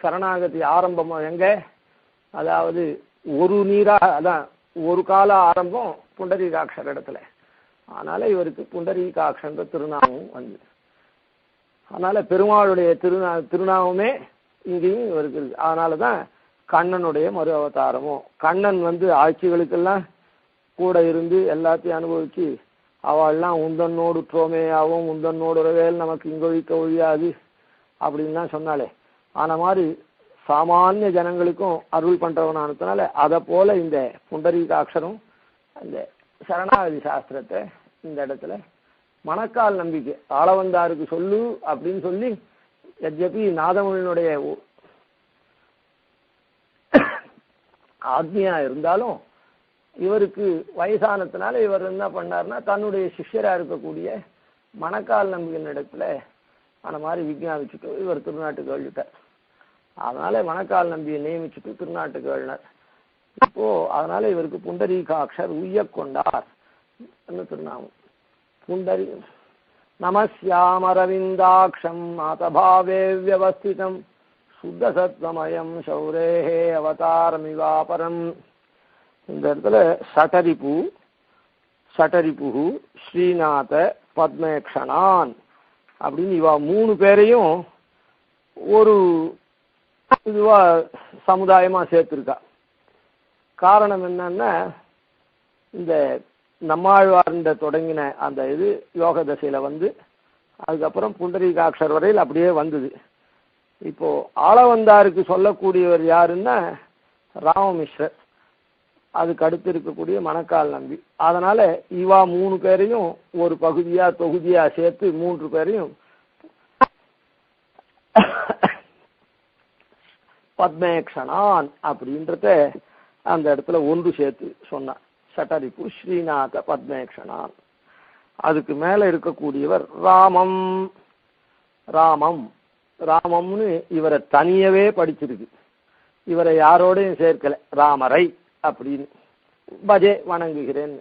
சரணாகதி ஆரம்பம் எங்க, அதாவது ஒரு நீரா, அதான் ஒரு கால ஆரம்பம் புண்டரீகாட்சர் இடத்துல. அதனால இவருக்கு புண்டரீகாட்சன்ற திருநாமம் அதனால பெருமாளுடைய திருநாமமே இங்கேயும் இவருக்கு இருக்கு. அதனாலதான் கண்ணனுடைய மறு அவதாரமும், கண்ணன் ஆட்சிகளுக்கெல்லாம் கூட இருந்து எல்லாத்தையும் அனுபவிச்சு அவள்லாம் உந்தன்னோடு ட்ரோமேயாவும் உந்தன்னோடு உறவேல் நமக்கு இங்கொழிக்க ஒழியாது அப்படின்லாம் சொன்னாலே, ஆன மாதிரி சாமானிய ஜனங்களுக்கும் அருள் பண்றவனானதுனால அதை போல இந்த புண்டரீகாட்சரும் இந்த சரணாகதி சாஸ்திரத்தை இந்த இடத்துல மணக்கால் நம்பிக்கை ஆளவந்தாருக்கு சொல்லு அப்படின்னு சொல்லி, எத்யபி நாதமுனியினுடைய ஆக்ஞையா இருந்தாலும் இவருக்கு வயசானதுனால இவர் என்ன பண்ணார்னா தன்னுடைய சிஷ்யரா இருக்கக்கூடிய மணக்கால் நம்பிக்கையின் இடத்துல அந்த மாதிரி விஞ்ஞாபிச்சுட்டு இவர் திருநாட்டுக்கு எழுதிட்டார். அதனால மணக்கால் நம்பியை நியமிச்சுட்டு திருநாட்டுக்கு எழுதினார். இப்போ அதனால இவருக்கு புண்டரீகாட்சர் உய்ய கொண்டார் திருநாமம். புண்டரி நமஸ்யாமரவிந்தாட்சம் மாதபாவே வியவஸ்திதம் சுத்த சத்வமயம் சௌரேஹே அவதாரமிவாபரம். இந்த இடத்துல சட்டரிபு ஸ்ரீநாத பத்மேக்ஷனான் அப்படின்னு இவா மூணு பேரையும் ஒரு இதுவா சமுதாயமா சேர்த்திருக்கா. காரணம் என்னன்னா, இந்த நம்மாழ்வார்ந்த தொடங்கின அந்த இது யோக தசையில வந்து அதுக்கப்புறம் புண்டரீகாட்சர் வரையில் அப்படியே வந்தது. இப்போ ஆளவந்தாருக்கு சொல்லக்கூடியவர் யாருன்னா ராமமிஸ்ரர், அதுக்கு அடுத்து இருக்கக்கூடிய மணக்கால் நம்பி. அதனால இவா 3 பேரையும் ஒரு பகுதியா தொகுதியா சேர்த்து 3 பேரையும் பத்மேக்ஷனான் அப்படின்றத அந்த இடத்துல ஒன்று சேர்த்து சொன்னார். சட்டரிப்பு ஸ்ரீநாத பத்மேக்ஷனான். அதுக்கு மேல இருக்கக்கூடியவர் ராமம். ராமம் ராமம்னு இவரை தனியவே படிச்சிருக்கு, இவரை யாரோடையும் சேர்க்கல. ராமரை அப்படின்னு பஜே வணங்குகிறேன்னு.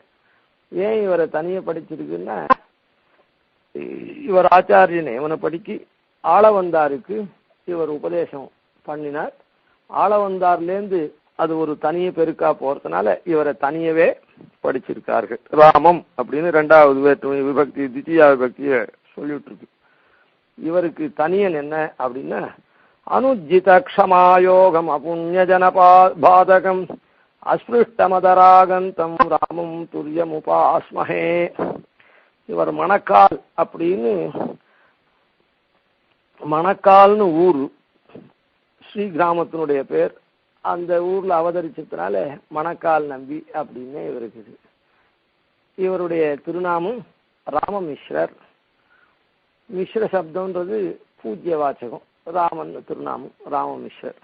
ஏன் இவரை தனிய படிச்சிருக்குன்னா, இவர் ஆச்சாரியனை இவனை படிக்கி ஆளவந்தாருக்கு இவர் உபதேசம் பண்ணினார். ஆளவந்தார்லேருந்து அது ஒரு தனிய பெருக்கா போறதுனால இவரை தனியவே படிச்சிருக்கார்கள். ராமம் அப்படின்னு 2வது வேற்றுமை விபக்தி தித்தியா விபக்திய சொல்லிட்டு இருக்கு. இவருக்கு தனியன் என்ன அப்படின்னா, அனுஜித க்ஷமாயோகம் அபுண்யஜன பாதகம் அஸ்பிருஷ்டமதராகந்தம் ராமம் துரியமுபாஸ்மஹே. இவர் மணக்கால் அப்படின்னு, மணக்கால்னு ஊரு ஸ்ரீ கிராமத்தினுடைய பேர். அந்த ஊர்ல அவதரிச்சதுனால மணக்கால் நம்பி அப்படின்னு இவருக்கு. இவருடைய திருநாமம் ராமமிஸ்ரர். மிஸ்ர சப்தம்ன்றது பூஜ்ய வாச்சகம். ராமன் திருநாமம் ராமமிஸ்ரர்.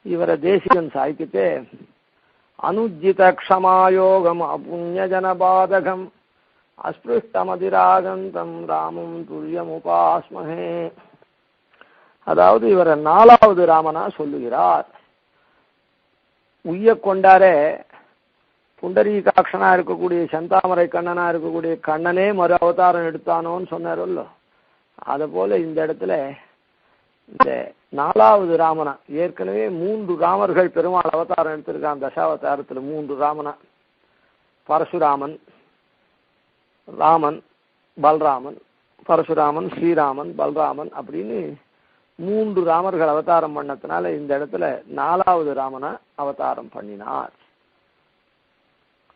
இவரை தேசிகன் சாய்க்கிட்டே அனுஜித க்ஷமாயோகம் அபுண்யஜனபாதகம் அஸ்பிருஷ்டமதிராகந்தம் ராமம் துரியமுபாஸ்மஹே. அதாவது இவரை 4வது ராமனா சொல்லுகிறார். உய்ய கொண்டாரே புண்டரீகாட்சனா இருக்கக்கூடிய சந்தாமரை கண்ணனா இருக்கக்கூடிய கண்ணனே மறு அவதாரம் எடுத்தானோன்னு சொன்னாரல்ல, அத போல இந்த இடத்துல இந்த 4வது ராமனா, ஏற்கனவே 3 ராமர்கள் பெருமாள் அவதாரம் எடுத்திருக்கான். தசாவதாரத்துல 3 ராமனா, பரசுராமன், ராமன், பல்ராமன், பரசுராமன், ஸ்ரீராமன், பல்ராமன் அப்படின்னு 3 ராமர்கள் அவதாரம் பண்ணதுனால இந்த இடத்துல 4வது ராமனா அவதாரம் பண்ணினார்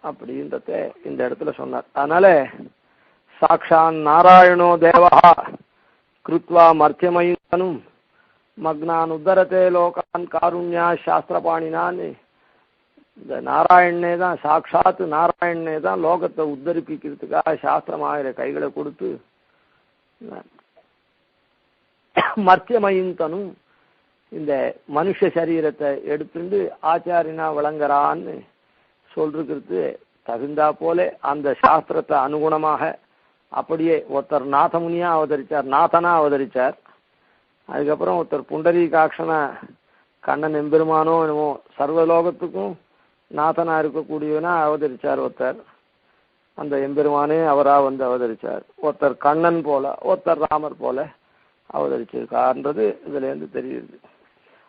அப்படின்றத இந்த இடத்துல சொன்னார். அதனால சாக்ஷான் நாராயணோ தேவா கிருத்வா மர்த்தியமயுனும் மக்னான் உத்தரத்தே லோகான் காருண்யா சாஸ்திரபாணினான்னு, இந்த நாராயணனே தான், சாட்சாத்து நாராயணனே தான் லோகத்தை உத்தரிப்பிக்கிறதுக்காக சாஸ்திரமாகிற கைகளை கொடுத்து மர்த்தியமயுந்தனும் இந்த மனுஷ சரீரத்தை எடுத்துட்டு ஆச்சாரியனா விளங்குறான்னு சொல்றது தகுந்தா போல அந்த சாஸ்திரத்தை அனுகுணமாக அப்படியே ஒருத்தர் நாதமுனியா அவதரிச்சார், நாதனா அவதரிச்சார். அதுக்கப்புறம் ஒருத்தர் புண்டரீகாட்சனா கண்ணன் எம்பெருமானோ என்னமோ சர்வலோகத்துக்கும் நாதனா இருக்கக்கூடியவனா அவதரிச்சார் ஒருத்தர். அந்த எம்பெருமானே அவரா வந்து அவதரிச்சார். ஒருத்தர் கண்ணன் போல, ஒருத்தர் ராமர் போல அவதரிச்சிருக்கார்ன்றது இதுல இருந்து தெரியுது.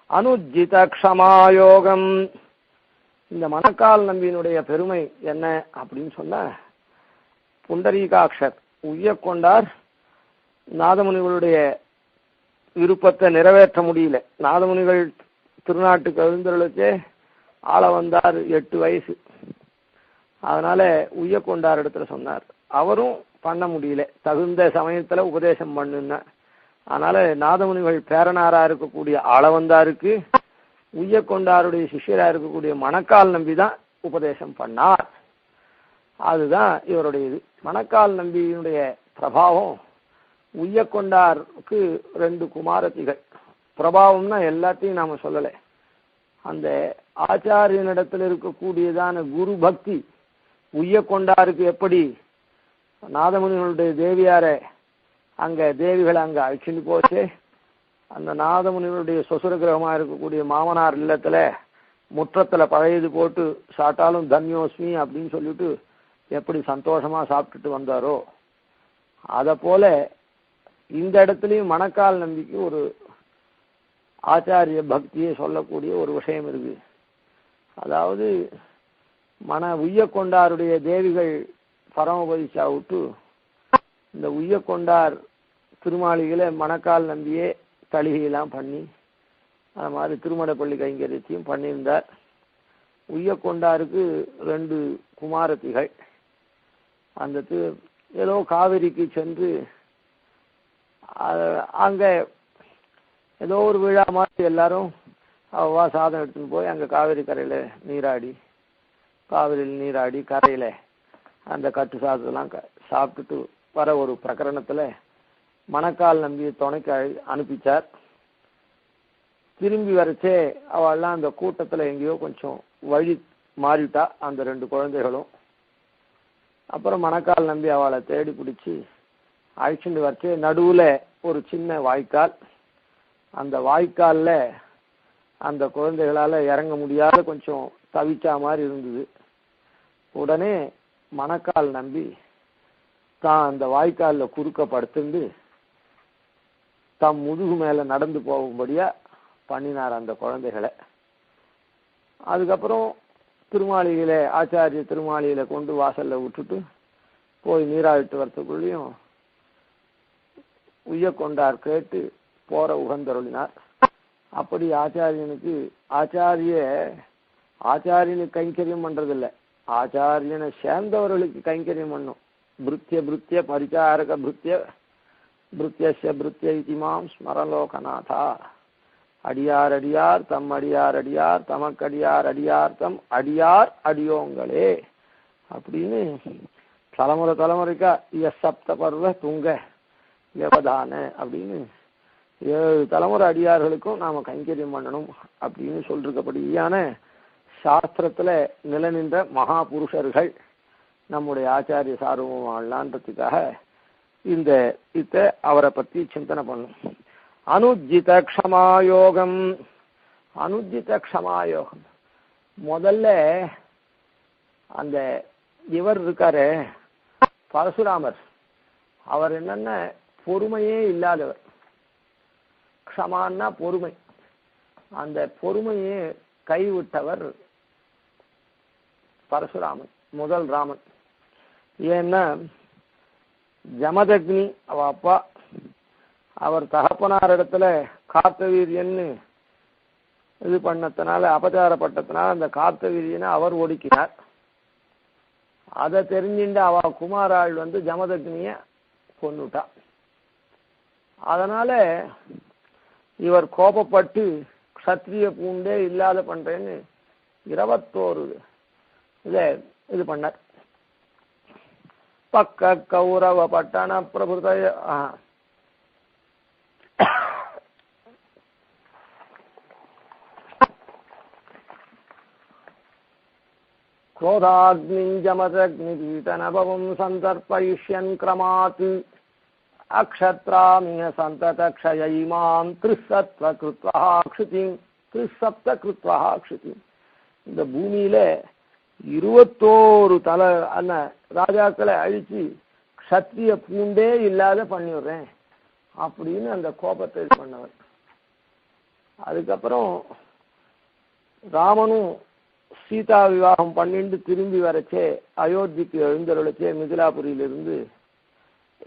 அனுஜித க்ஷமாயோகம். இந்த மணக்கால் நம்பியினுடைய பெருமை என்ன அப்படின்னு சொன்ன, புண்டரீகாட்சர் உய்ய கொண்டார். நாதமுனிகளுடைய விருப்பத்தை நிறைவேற்ற முடியல. நாதமுனிகள் திருநாட்டுக்கு எழுந்தருளுக்கே ஆள வந்தார் 8 வயசு. அதனால உய்ய கொண்டார் இடத்துல சொன்னார். அவரும் பண்ண முடியல, தகுந்த சமயத்துல உபதேசம் பண்ணுன. அதனால நாதமுனிகள் பேரனாரா இருக்கக்கூடிய ஆளவந்தாருக்கு உய்ய கொண்டாருடைய சிஷ்யரா இருக்கக்கூடிய மணக்கால் நம்பி தான் உபதேசம் பண்ணார். அதுதான் இவருடைய இது. மணக்கால் நம்பியினுடைய பிரபாவம். உய்ய கொண்டாருக்கு 2 குமாரத்திகள். பிரபாவம்னா எல்லாத்தையும் நாம சொல்லல, அந்த ஆச்சாரியனிடத்தில் இருக்கக்கூடியதான குரு பக்தி உய்ய கொண்டாருக்கு எப்படி நாதமுனிகளுடைய தேவியார அங்க தேவிகளை அங்க அழிச்சுட்டு போச்சு, அந்த நாதமுனிகளுடைய சொசுர கிரகமா இருக்கக்கூடிய மாமனார் இல்லத்துல முற்றத்துல பழையது போட்டு சாட்டாலும் தன்யோஸ்மி அப்படின்னு சொல்லிட்டு எப்படி சந்தோஷமா சாப்பிட்டுட்டு வந்தாரோ, அத போல இந்த இடத்துலயும் மணக்கால் நம்பிக்கை ஒரு ஆச்சாரிய பக்தியை சொல்லக்கூடிய ஒரு விஷயம் இருக்கு. அதாவது உய்ய கொண்டாருடைய தேவிகள் பரமபதிச்சா விட்டு இந்த உய்ய கொண்டார் திருமாளிகளை மணக்கால் நம்பியே தளிகையெல்லாம் பண்ணி அது மாதிரி திருமணப்பள்ளி கைங்கரியத்தையும் பண்ணியிருந்தார். உய்யக்கொண்டாருக்கு 2 குமாரத்திகள். அந்த ஏதோ காவிரிக்கு சென்று அங்கே ஏதோ ஒரு விழா மாதிரி எல்லாரும் அவ்வா சாதம் எடுத்துன்னு போய் அங்கே காவிரி கரையில் நீராடி, காவிரியில் நீராடி கரையில் அந்த கட்டு சாதத்தெல்லாம் சாப்பிட்டுட்டு வர ஒரு பிரகரணத்தில் மணக்கால் நம்பியை துணைக்கு அனுப்பிச்சார். திரும்பி வரைச்சே அவள்லாம் அந்த கூட்டத்தில் எங்கேயோ கொஞ்சம் வழி மாறிட்டா அந்த 2 குழந்தைகளும். அப்புறம் மணக்கால் நம்பி அவளை தேடி பிடிச்சி அழிச்சுட்டு வரைச்சே நடுவில் ஒரு சின்ன வாய்க்கால், அந்த வாய்க்காலில் அந்த குழந்தைகளால் இறங்க முடியாத கொஞ்சம் தவிச்சா மாதிரி இருந்தது. உடனே மணக்கால் நம்பி தான் அந்த வாய்க்காலில் குறுக்கப்படுத்துண்டு தம் முதுகு மேலே நடந்து போகும்படியா பண்ணினார் அந்த குழந்தைகளை. அதுக்கப்புறம் திருமாளிகையில ஆச்சாரிய திருமாளிகையில கொண்டு வாசல்ல விட்டுட்டு போய் நீராடிட்டு வரத்துக்குள்ளேயும் உய்யக்கொண்டார் கேட்டு போற உகந்தருளினார். அப்படி ஆச்சாரியனுக்கு கைங்கரியம் பண்றதில்லை, ஆச்சாரியனை சேர்ந்தவர்களுக்கு கைங்கரியம் பண்ணும். பிருத்திய பரிச்சாரக பிருத்திய இதிமாம் ஸ்மரலோகநாதா. அடியார் அடியார் தம் அடியார் அடியார் தமக்கடியார் அடியார் தம் அடியார் அடியோங்களே அப்படின்னு தலைமுறைக்கா சப்த பர்வ துங்க வியவதான அப்படின்னு 7 தலைமுறை அடியார்களுக்கும் நாம கைங்கரியம் பண்ணணும் அப்படின்னு சொல்லிருக்கப்படியான சாஸ்திரத்துல நிலநின்ற மகா புருஷர்கள் நம்முடைய ஆச்சாரிய சார்வமானன்றதுக்காக இந்த அவரை பத்தி சிந்தனை பண்ணும். அனுஜித க்ஷமாயோகம். முதல்ல அந்த இவர் இருக்காரு பரசுராமர், அவர் என்னன்னா பொறுமையே இல்லாதவர். க்ஷமான்னா பொறுமை, அந்த பொறுமையே கைவிட்டவர் பரசுராமன், முதல் ராமன். ஏன்னா ஜமதக்னி அவ அப்பா, அவர் தகப்பனார் இடத்துல கார்த்தவீரியன்னு இது பண்ணத்தினால அபச்சாரப்பட்டதுனால அந்த கார்த்தவீரியனை அவர் ஒடுக்கினார். அதை தெரிஞ்சுட்டு அவ குமாராள் ஜமதக்னிய கொன்னுட்டா. அதனால இவர் கோபப்பட்டு க்ஷத்ரிய பூண்டே இல்லாத பண்றேன்னு 21 இது பண்ணார். பக்க கௌரவ பட்டண பிரபுதய क्रोधाग्निजमदग्निपीतनभवं सन्तर्पयिष्यन् क्रमात् अक्षत्रामिह सन्ततक्षय इमां त्रिसप्तकृत्वः क्षितिम्. இந்த பூமியில 21 தலை அந்த ராஜாக்களை அழிச்சு க்ஷத்ரிய பூண்டே இல்லாத பண்ணிடுறேன் அப்படின்னு அந்த கோபத்தை பண்ணவர். அதுக்கப்புறம் ராமனும் சீதா விவாகம் பண்ணிட்டு திரும்பி வரச்சே அயோத்திக்கு எழுந்தருளச்சே மிதிலாபுரியிலிருந்து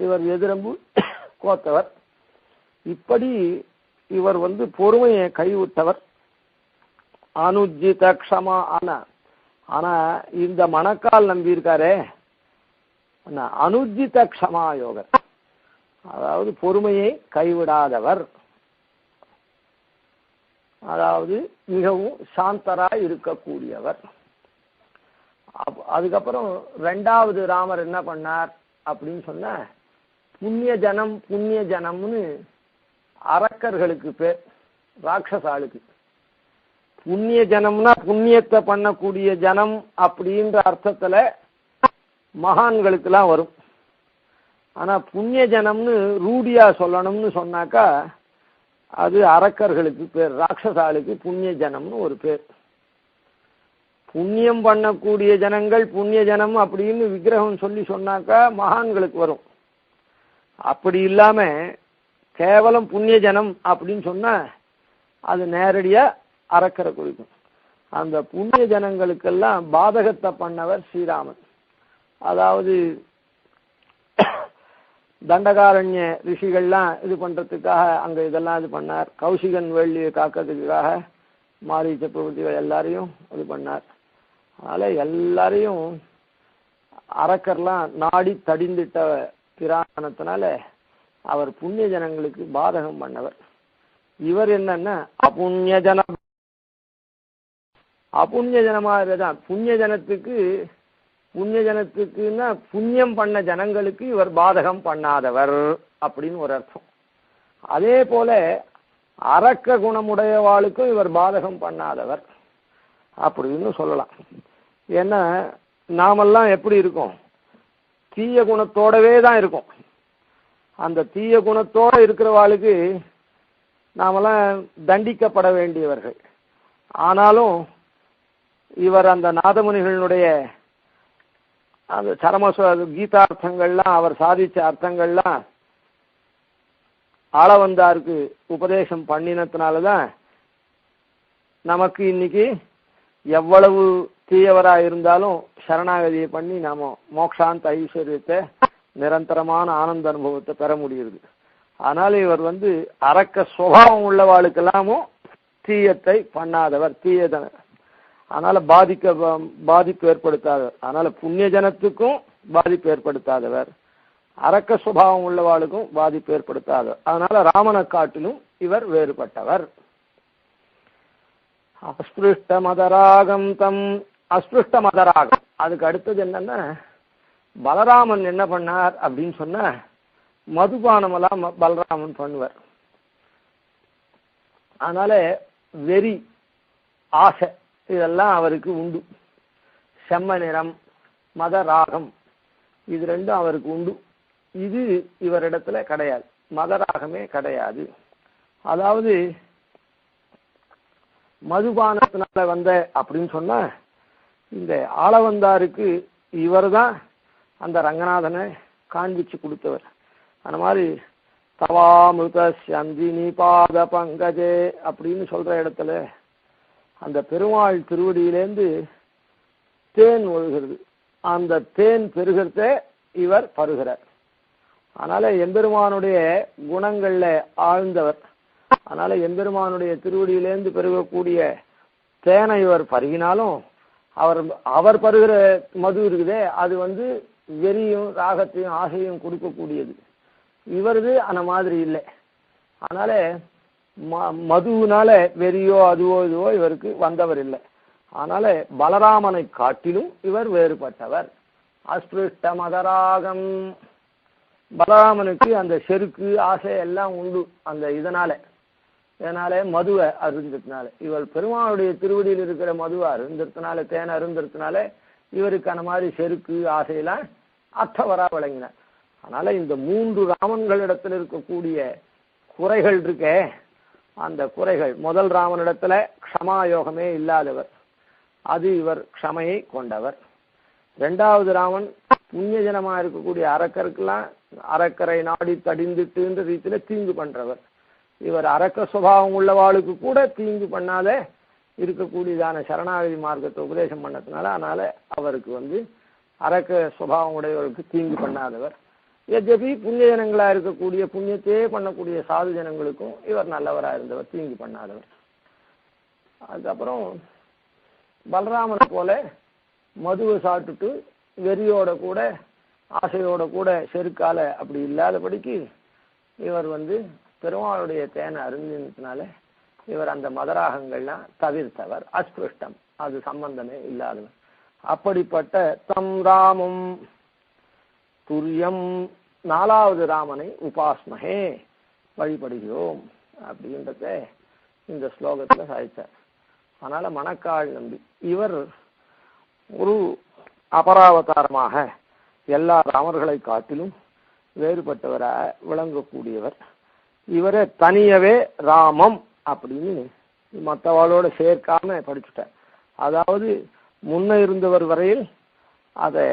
இவர் எதிரம்பு கோத்தவர். இப்படி இவர் பொறுமையை கைவிட்டவர், அனுஜித க்ஷமா. ஆனா இந்த மணக்கால் நம்பி இருக்காரே அனுஜித க்ஷமா யோகர், அதாவது பொறுமையை கைவிடாதவர், அதாவது மிகவும் சாந்தராய் இருக்கக்கூடியவர். அதுக்கப்புறம் 2வது ராமர் என்ன பண்ணார் அப்படின்னு சொன்ன, புண்ணிய ஜனம்னு அரக்கர்களுக்கு பேர், ராட்சசாளுக்கு. புண்ணிய ஜனம்னா புண்ணியத்தை பண்ணக்கூடிய ஜனம் அப்படின்ற அர்த்தத்துல மகான்களுக்கெல்லாம் வரும். ஆனா புண்ணிய ஜனம்னு ரூடியா சொல்லணும்னு சொன்னாக்கா அது அரக்கர்களுக்கு பேர், ராட்சசாளுக்கு புண்ணிய ஜனம்னு ஒரு பேர். புண்ணியம் பண்ணக்கூடிய ஜனங்கள் புண்ணிய ஜனம் அப்படின்னு விக்கிரகம் சொல்லி சொன்னாக்கா மகான்களுக்கு வரும். அப்படி இல்லாம கேவலம் புண்ணிய ஜனம் அப்படின்னு சொன்னா அது நேரடியா அரக்கரை குறிக்கும். அந்த புண்ணிய ஜனங்களுக்கெல்லாம் பாதகத்தை பண்ணவர் ஸ்ரீராமன். அதாவது தண்டகாரண்ய ரிஷிகள்லாம் இது பண்றதுக்காக அங்க இதெல்லாம் இது பண்ணார். கௌசிகன் வேள்வியை காக்கிறதுக்காக மாரீச்ச பிரபுதிகள் எல்லாரையும் இது பண்ணார். அதனால எல்லாரையும் அரக்கர்லாம் நாடி தடிந்திட்ட பிராணத்தினால அவர் புண்ணிய ஜனங்களுக்கு பாதகம் பண்ணவர். இவர் என்னன்னா அபுண்ணிய ஜனமா தான். புண்ணிய ஜனத்துக்குன்னா புண்ணியம் பண்ண ஜனங்களுக்கு இவர் பாதகம் பண்ணாதவர் அப்படின்னு ஒரு அர்த்தம். அதே போல அரக்க குணமுடையவாளுக்கும் இவர் பாதகம் பண்ணாதவர் அப்படின்னு சொல்லலாம். ஏன்னா நாமெல்லாம் எப்படி இருக்கோம், தீய குணத்தோடவே தான் இருக்கும். அந்த தீய குணத்தோட இருக்கிறவாளுக்கு நாமெல்லாம் தண்டிக்கப்பட வேண்டியவர்கள். ஆனாலும் இவர் அந்த நாதமுனிகளுடைய அந்த கீதார்த்தங்கள்லாம் அவர் சாதிச்ச அர்த்தங்கள்லாம் ஆளவந்தாருக்கு உபதேசம் பண்ணினதுனாலதான் நமக்கு இன்னைக்கு எவ்வளவு தீயவராக இருந்தாலும் சரணாகதியை பண்ணி நாம மோக்ஷாந்த ஐஸ்வர்யத்தை நிரந்தரமான ஆனந்த அனுபவத்தை பெற முடியுது. ஆனால் இவர் அரக்க சுபாவம் உள்ளவாளுக்கெல்லாமும் தீயத்தை பண்ணாதவர், தீயதன அதனால பாதிப்பு ஏற்படுத்தாதவர். அதனால புண்ணிய ஜனத்துக்கும் பாதிப்பு ஏற்படுத்தாதவர், அரக்க சுபாவம் உள்ளவாளுக்கும் பாதிப்பு ஏற்படுத்தாதவர். அதனால ராமனை காட்டிலும் இவர் வேறுபட்டவர். அஸ்பிருஷ்ட மதராகம் தம் அஸ்பிருஷ்ட மதராகம். அதுக்கு அடுத்தது என்னன்னா, பலராமன் என்ன பண்ணார் அப்படின்னு சொன்ன மதுபானமெல்லாம் பலராமன் பண்ணுவார். அதனால வெறி, ஆசை இதெல்லாம் அவருக்கு உண்டு. செம்ம நிறம், மத ராகம் இது ரெண்டும் அவருக்கு உண்டு. இது இவரிடத்துல கிடையாது, மதராகமே கிடையாது. அதாவது மதுபானத்தினால வந்த அப்படின்னு சொன்னா, இந்த ஆளவந்தாருக்கு இவர் தான் அந்த ரங்கநாதனை காண்பிச்சு கொடுத்தவர். அந்த மாதிரி தவாமிருத சந்தினி பாத பங்கஜே அப்படின்னு சொல்ற இடத்துல அந்த பெருமாள் திருவடியிலேருந்து தேன் ஒழுகிறது. அந்த தேன் பெருகிறத இவர் பருகிறார். அதனால எம்பெருமானுடைய குணங்கள்ல ஆழ்ந்தவர். அதனால எம்பெருமானுடைய திருவடியிலேருந்து பெருகக்கூடிய தேனை இவர் பருகினாலும் அவர் பருகிற மது இருக்குதே அது வெறியும் ராகத்தையும் ஆசையும் கொடுக்கக்கூடியது. இவரது அந்த மாதிரி இல்லை. அதனால மதுவினால வெறியோ அதுவோ இதுவோ இவருக்கு வந்தவர் இல்லை. அதனால பலராமனை காட்டிலும் இவர் வேறுபட்டவர். அஸ்பிருஷ்ட மதராகம். பலராமனுக்கு அந்த செருக்கு ஆசை எல்லாம் உண்டு. அந்த இதனால மதுவை அருந்ததுனால, இவர் பெருமாளுடைய திருவடியில் இருக்கிற மதுவை அருந்ததுனால, தேனை அருந்ததுனால இவருக்கு அந்த மாதிரி செருக்கு ஆசையெல்லாம் அற்றவரா விளங்கினார். அதனால இந்த 3 ராமன்களிடத்தில் இருக்கக்கூடிய குறைகள் இருக்கே, அந்த குறைகள், முதல் ராமனிடத்துல க்ஷமா யோகமே இல்லாதவர், அது இவர் க்ஷமையை கொண்டவர். 2வது ராமன் புண்ணியஜனமா இருக்கக்கூடிய அரக்கருக்கெல்லாம் அரக்கரை நாடி தடிந்துட்டுன்ற ரீதியில தீங்கு பண்றவர். இவர் அரக்க சுபாவம் உள்ளவாளுக்கு கூட தீங்கு பண்ணாத இருக்கக்கூடியதான சரணாகதி மார்க்கத்தை உபதேசம் பண்ணதுனால, அதனால அவருக்கு அரக்க சுபாவம் உடையவருக்கு தீங்கு பண்ணாதவர். எதபி புண்ணிய ஜனங்களா இருக்கக்கூடிய புண்ணியத்தையே பண்ணக்கூடிய சாது ஜனங்களுக்கும் இவர் நல்லவரா இருந்தவர், தீங்கு பண்ணாதவர். அதுக்கப்புறம் பலராமனை போல மதுவை சாப்பிட்டுட்டு வெறியோட கூட ஆசையோட கூட செருக்கால அப்படி இல்லாதபடிக்கு இவர் பெருமாளுடைய தேனை அருந்தினால இவர் அந்த மதராகங்கள்லாம் தவிர்த்தவர். அஸ்பிருஷ்டம், அது சம்பந்தமே இல்லாதவர். அப்படிப்பட்ட தம் ராமம் துரியம் 4வது ராமனை உபாஸ்மஹே வழிபடுகிறோம் அப்படின்றத இந்த ஸ்லோகத்துல சாதிச்சார். அதனால மணக்கால் நம்பி இவர் ஒரு அபராவதாரமாக எல்லா ராமர்களை காட்டிலும் வேறுபட்டவராக விளங்கக்கூடியவர். இவரை தனியவே ராமம் அப்படின்னு மற்றவாளோட சேர்க்காம படிச்சுட்டார். அதாவது முன்ன இருந்தவர் வரையில் அதை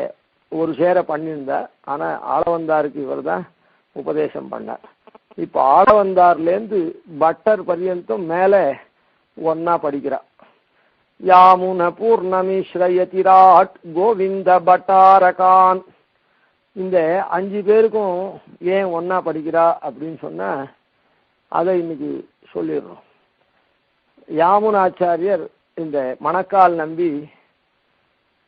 ஒரு சேர பண்ணியிருந்தார். ஆனா ஆளவந்தாருக்கு இவர் தான் உபதேசம் பண்ணார். இப்ப ஆளவந்தார்லேருந்து பட்டர் பர்யந்தம் மேல ஒன்னா படிக்கிறார். யாமுன பூர்ணமிஸ்ரயதிராட் கோவிந்த பட்டாரகான் இந்த 5 பேருக்கும் ஏன் ஒன்னா படிக்கிறா அப்படின்னு சொன்னா அதை இன்னைக்கு சொல்லிடுறோம். யாமுனாச்சாரியர் இந்த மணக்கால் நம்பி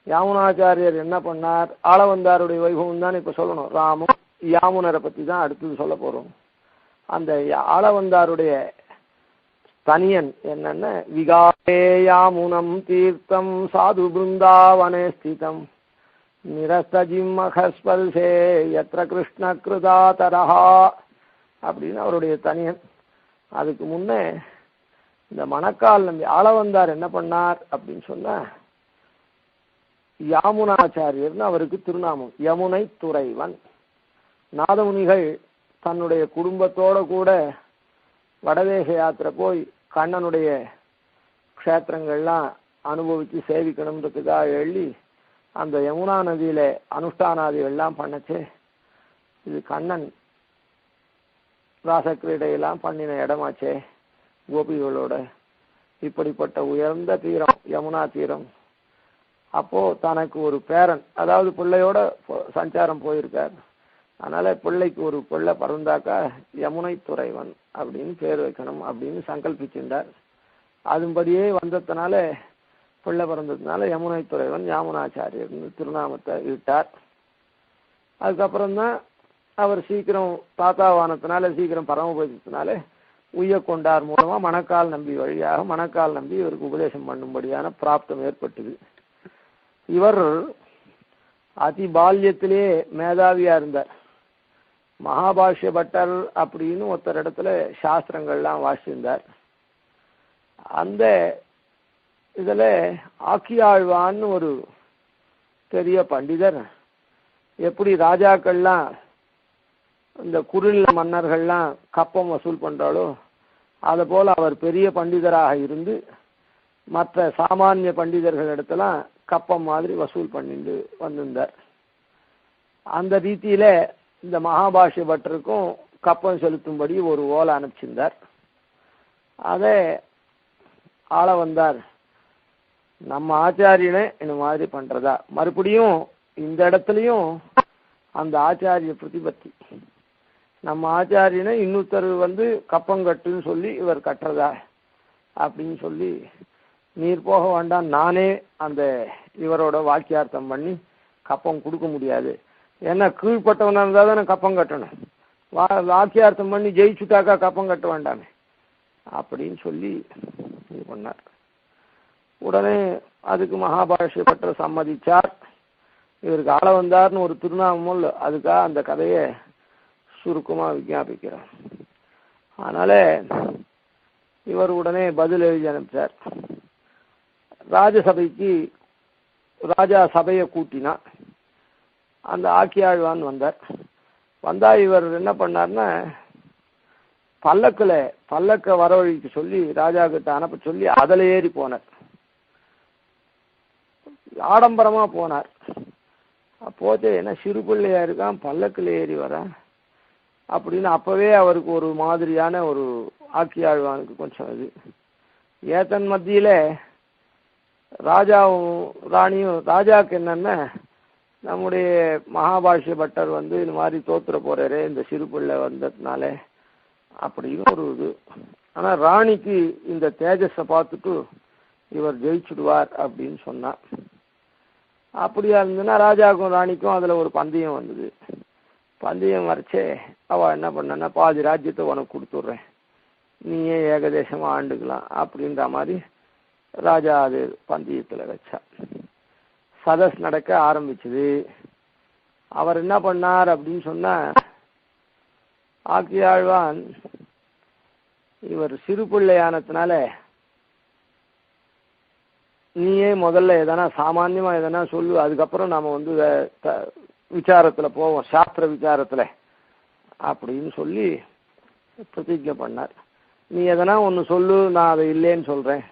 யாமுனாச்சாரியர் என்ன பண்ணார், ஆளவந்தாருடைய வைபவம் தான் இப்ப சொல்லணும். ராமம் யாமுனரை பத்தி தான் அடுத்தது சொல்ல போறோம். அந்த ஆளவந்தாருடைய தனியன் என்னன்னா, விகாரே யாமுனம் தீர்த்தம் சாது பிருந்தாவனே ஸ்திதம் நிரஸ்தஜிம்மகஸ்பல்சே யத்ர கிருஷ்ண கிருதாதரஹா அப்படின்னு அவருடைய தனியன். அதுக்கு முன்னே இந்த மணக்கால் நம்பி ஆளவந்தார் என்ன பண்ணார் அப்படின்னு சொன்னா, யாமுனாச்சாரியர்னு அவருக்கு திருநாமம். யமுனை துறைவன். நாதமுனிகள் தன்னுடைய குடும்பத்தோட கூட வடதேச யாத்திரை போய் கண்ணனுடைய க்ஷேத்திரங்கள்லாம் அனுபவிச்சு சேவிக்கணுன்றதுக்காக எழுதி அந்த யமுனா நதியில அனுஷ்டானாதிகள்லாம் பண்ணச்சு. இது கண்ணன் ராசக்கிரீடையெல்லாம் பண்ணின இடமாச்சே கோபிகளோட. இப்படிப்பட்ட உயர்ந்த தீரம் யமுனா தீரம். அப்போ தனக்கு ஒரு பேரன், அதாவது பிள்ளையோட சஞ்சாரம் போயிருக்கார். அதனால பிள்ளைக்கு ஒரு பிள்ளை பிறந்தாக்கா யமுனை துறைவன் அப்படின்னு பேர் வைக்கணும் அப்படின்னு சங்கல்பிச்சிருந்தார். அதுபடியே வந்ததுனால பிள்ளை பிறந்ததுனால யமுனை துறைவன் யாமுனாச்சாரியர் திருநாமத்தை இட்டார். அதுக்கப்புறம்தான் அவர் சீக்கிரம் தாத்தாவானதுனால சீக்கிரம் பரமபதத்தினால உய்ய கொண்டார் மூலமா மணக்கால் நம்பி வழியாக மணக்கால் நம்பி இவருக்கு உபதேசம் பண்ணும்படியான பிராப்தம் ஏற்பட்டது. இவர் அதி பால்யத்திலே மேதாவியா இருந்தார். மகாபாஷ்ய பட்டர் அப்படின்னு ஒருத்தர் இடத்துல சாஸ்திரங்கள்லாம் வாசிச்சிருந்தார். அந்த இதுல ஆக்கியாழ்வான்னு ஒரு பெரிய பண்டிதர், எப்படி ராஜாக்கள்லாம் இந்த குறுநில மன்னர்கள்லாம் கப்பம் வசூல் பண்றாளோ அதை போல அவர் பெரிய பண்டிதராக இருந்து மற்ற சாமானிய பண்டிதர்கள் இடத்தெல்லாம் கப்பம் மாதிரி வசூல் பண்ணிட்டு வந்திருந்தார். அந்த ரீதியில இந்த மகாபாஷ்ய பட்டருக்கும் கப்பம் செலுத்தும்படி ஒரு ஓலை அனுப்பிச்சிருந்தார். அதை ஆள வந்தார், நம்ம ஆச்சாரியனை இந்த மாதிரி பண்றதா. மறுபடியும் இந்த இடத்துலயும் அந்த ஆச்சாரிய பிரதிபத்தி, நம்ம ஆச்சாரியனை இன்னொருத்தர் கப்பங்கட்டுன்னு சொல்லி இவர் கட்டுறதா அப்படின்னு சொல்லி, நீர் போக வேண்டாம், நானே அந்த இவரோட வாக்கியார்த்தம் பண்ணி கப்பம் கொடுக்க முடியாது. ஏன்னா கீழ்பட்டவனா இருந்தா தானே கப்பம் கட்டணும். வாக்கியார்த்தம் பண்ணி ஜெயிச்சுட்டாக்கா கப்பம் கட்ட வேண்டாமே அப்படின்னு சொல்லி இது பண்ணார். உடனே அதுக்கு மகாபாஷ்ய பட்டர் சம்மதிச்சார். இவருக்கு ஆள வந்தார்னு ஒரு திருநாமம், அதுக்காக அந்த கதையை சுருக்கமா விஞ்ஞாபிக்கிறார். அதனால இவர் உடனே பதில் எழுதி அனுப்பிச்சார். ராஜசபைக்கு ராஜா சபையை கூட்டினா அந்த ஆக்கியாழ்வான் வந்தார். வந்தா இவர் என்ன பண்ணார்னா, பல்லக்க வரவழைக்க சொல்லி ராஜா கிட்ட அனுப்ப சொல்லி அதில் ஏறி போனார். ஆடம்பரமா போனார். அப்போது என்ன சிறு பிள்ளையா இருக்கான், பல்லக்கில் ஏறி வர அப்படின்னு அப்பவே அவருக்கு ஒரு மாதிரியான ஒரு ஆக்கியாழ்வானுக்கு கொஞ்சம் இது. ஏத்தன் மத்தியில ராஜாவும் ராணியும், ராஜாவுக்கு என்னன்னா, நம்முடைய மகாபாஷ்ய பட்டர் இந்த மாதிரி தோத்துற போறாரு இந்த சிறு பிள்ளை வந்ததுனால அப்படின்னு ஒரு இது. ஆனா ராணிக்கு இந்த தேஜஸை பார்த்துட்டு இவர் ஜெயிச்சுடுவார் அப்படின்னு சொன்னார். அப்படியா இருந்ததுன்னா ராஜாவுக்கும் ராணிக்கும் அதுல ஒரு பந்தயம் வந்தது. பந்தயம் வரைச்சே அவ என்ன பண்ணனா, பாதி ராஜ்யத்தை உனக்கு கொடுத்துட்றேன், நீயே ஏகதேசமா ஆண்டுக்கலாம் அப்படின்ற மாதிரி ராஜா அது பந்தயத்துல வச்சா. சதஸ் நடக்க ஆரம்பிச்சது. அவர் என்ன பண்ணார் அப்படின்னு சொன்னா, ஆக்கியாழ்வான் இவர் சிறு பிள்ளையானதுனால நீயே முதல்ல எதனா சாமான்யமா எதனா சொல்லு, அதுக்கப்புறம் நாம விசாரத்துல போவோம், சாஸ்திர விசாரத்துல அப்படின்னு சொல்லி பிரதிஜை பண்ணார். நீ எதனா ஒன்று சொல்லு, நான் அதை இல்லைன்னு சொல்றேன்.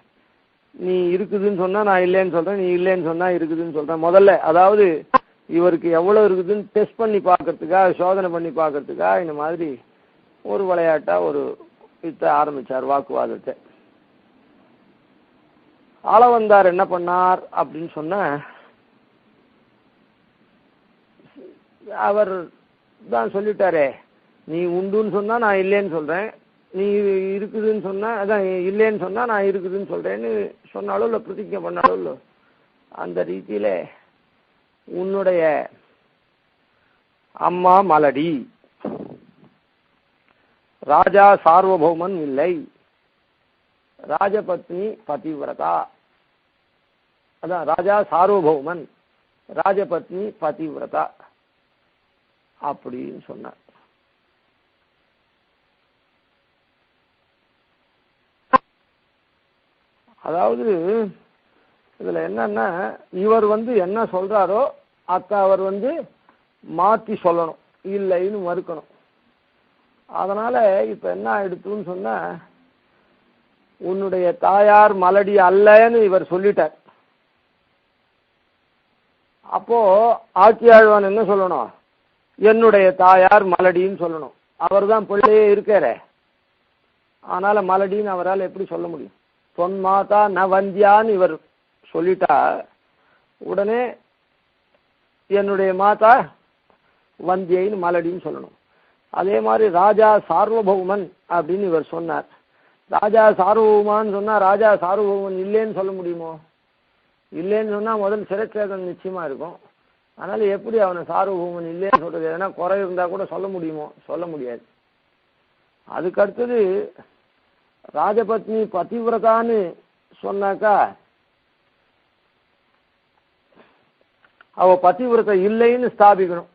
நீ இருக்குதுன்னு சொன்னா நான் இல்லைன்னு சொல்றேன், நீ இல்லைன்னு சொன்னா இருக்குதுன்னு சொல்றேன். முதல்ல அதாவது இவருக்கு எவ்வளவு இருக்குதுன்னு டெஸ்ட் பண்ணி பார்க்கறதுக்காக, சோதனை பண்ணி பார்க்கறதுக்காக இந்த மாதிரி ஒரு விளையாட்டா ஒரு இத்த ஆரம்பிச்சார் வாக்குவாதத்தை. ஆளவந்தார் என்ன பண்ணார் அப்படின்னு சொன்ன, அவர் தான் சொல்லிட்டாரே, நீ உண்டுன்னு சொன்னா நான் இல்லைன்னு சொல்றேன், நீ இருக்குதுன்னு சொன்னா அதான் இல்லைன்னு சொன்னா நான் இருக்குதுன்னு சொல்றேன்னு சொன்னாலும் இல்லை, பிரதிஜை பண்ணாலும் இல்லை. அந்த ரீதியில உன்னுடைய அம்மா மலடி, ராஜா சார்வபௌமன் இல்லை, ராஜபத்னி பதிவிரதா, அதான் ராஜா சார்வபௌமன், ராஜபத்னி பதிவிரதா அப்படின்னு சொன்னார். அதாவது இதுல என்னன்னா, இவர் என்ன சொல்றாரோ அவர் மாத்தி சொல்லணும், இல்லைன்னு மறுக்கணும். அதனால இப்ப என்ன ஆயிடுத்துன்னு சொன்னா, உன்னுடைய தாயார் மலடி அல்லன்னு இவர் சொல்லிட்டார். அப்போ ஆட்சியாழ்வான் என்ன சொல்லணும், என்னுடைய தாயார் மலடின்னு சொல்லணும். அவர் தான் பிள்ளையே இருக்காரே, அதனால மலடின்னு அவரால் எப்படி சொல்ல முடியும்? தொன் மாதா ந வந்தியான்னு இவர் சொல்லிட்டா உடனே என்னுடைய மாதா வந்தியைன்னு மலடின்னு சொல்லணும். அதே மாதிரி ராஜா சார்வபௌமன் அப்படின்னு இவர் சொன்னார். ராஜா சார்வபௌமான்னு சொன்னா ராஜா சார்வபௌமன் இல்லைன்னு சொல்ல முடியுமோ? இல்லைன்னு சொன்னா முதல் சிரச்சேதம் நிச்சயமா இருக்கும். அதனால எப்படி அவனை சார்வபௌமன் இல்லைன்னு சொல்றது? எதனா குறை இருந்தா கூட சொல்ல முடியுமோ? சொல்ல முடியாது. அதுக்கு அடுத்தது ராஜபத்னி பதிவிரதான்னு சொன்னாக்கா அவ பதிவிரதை இல்லைன்னு ஸ்தாபிக்கணும்.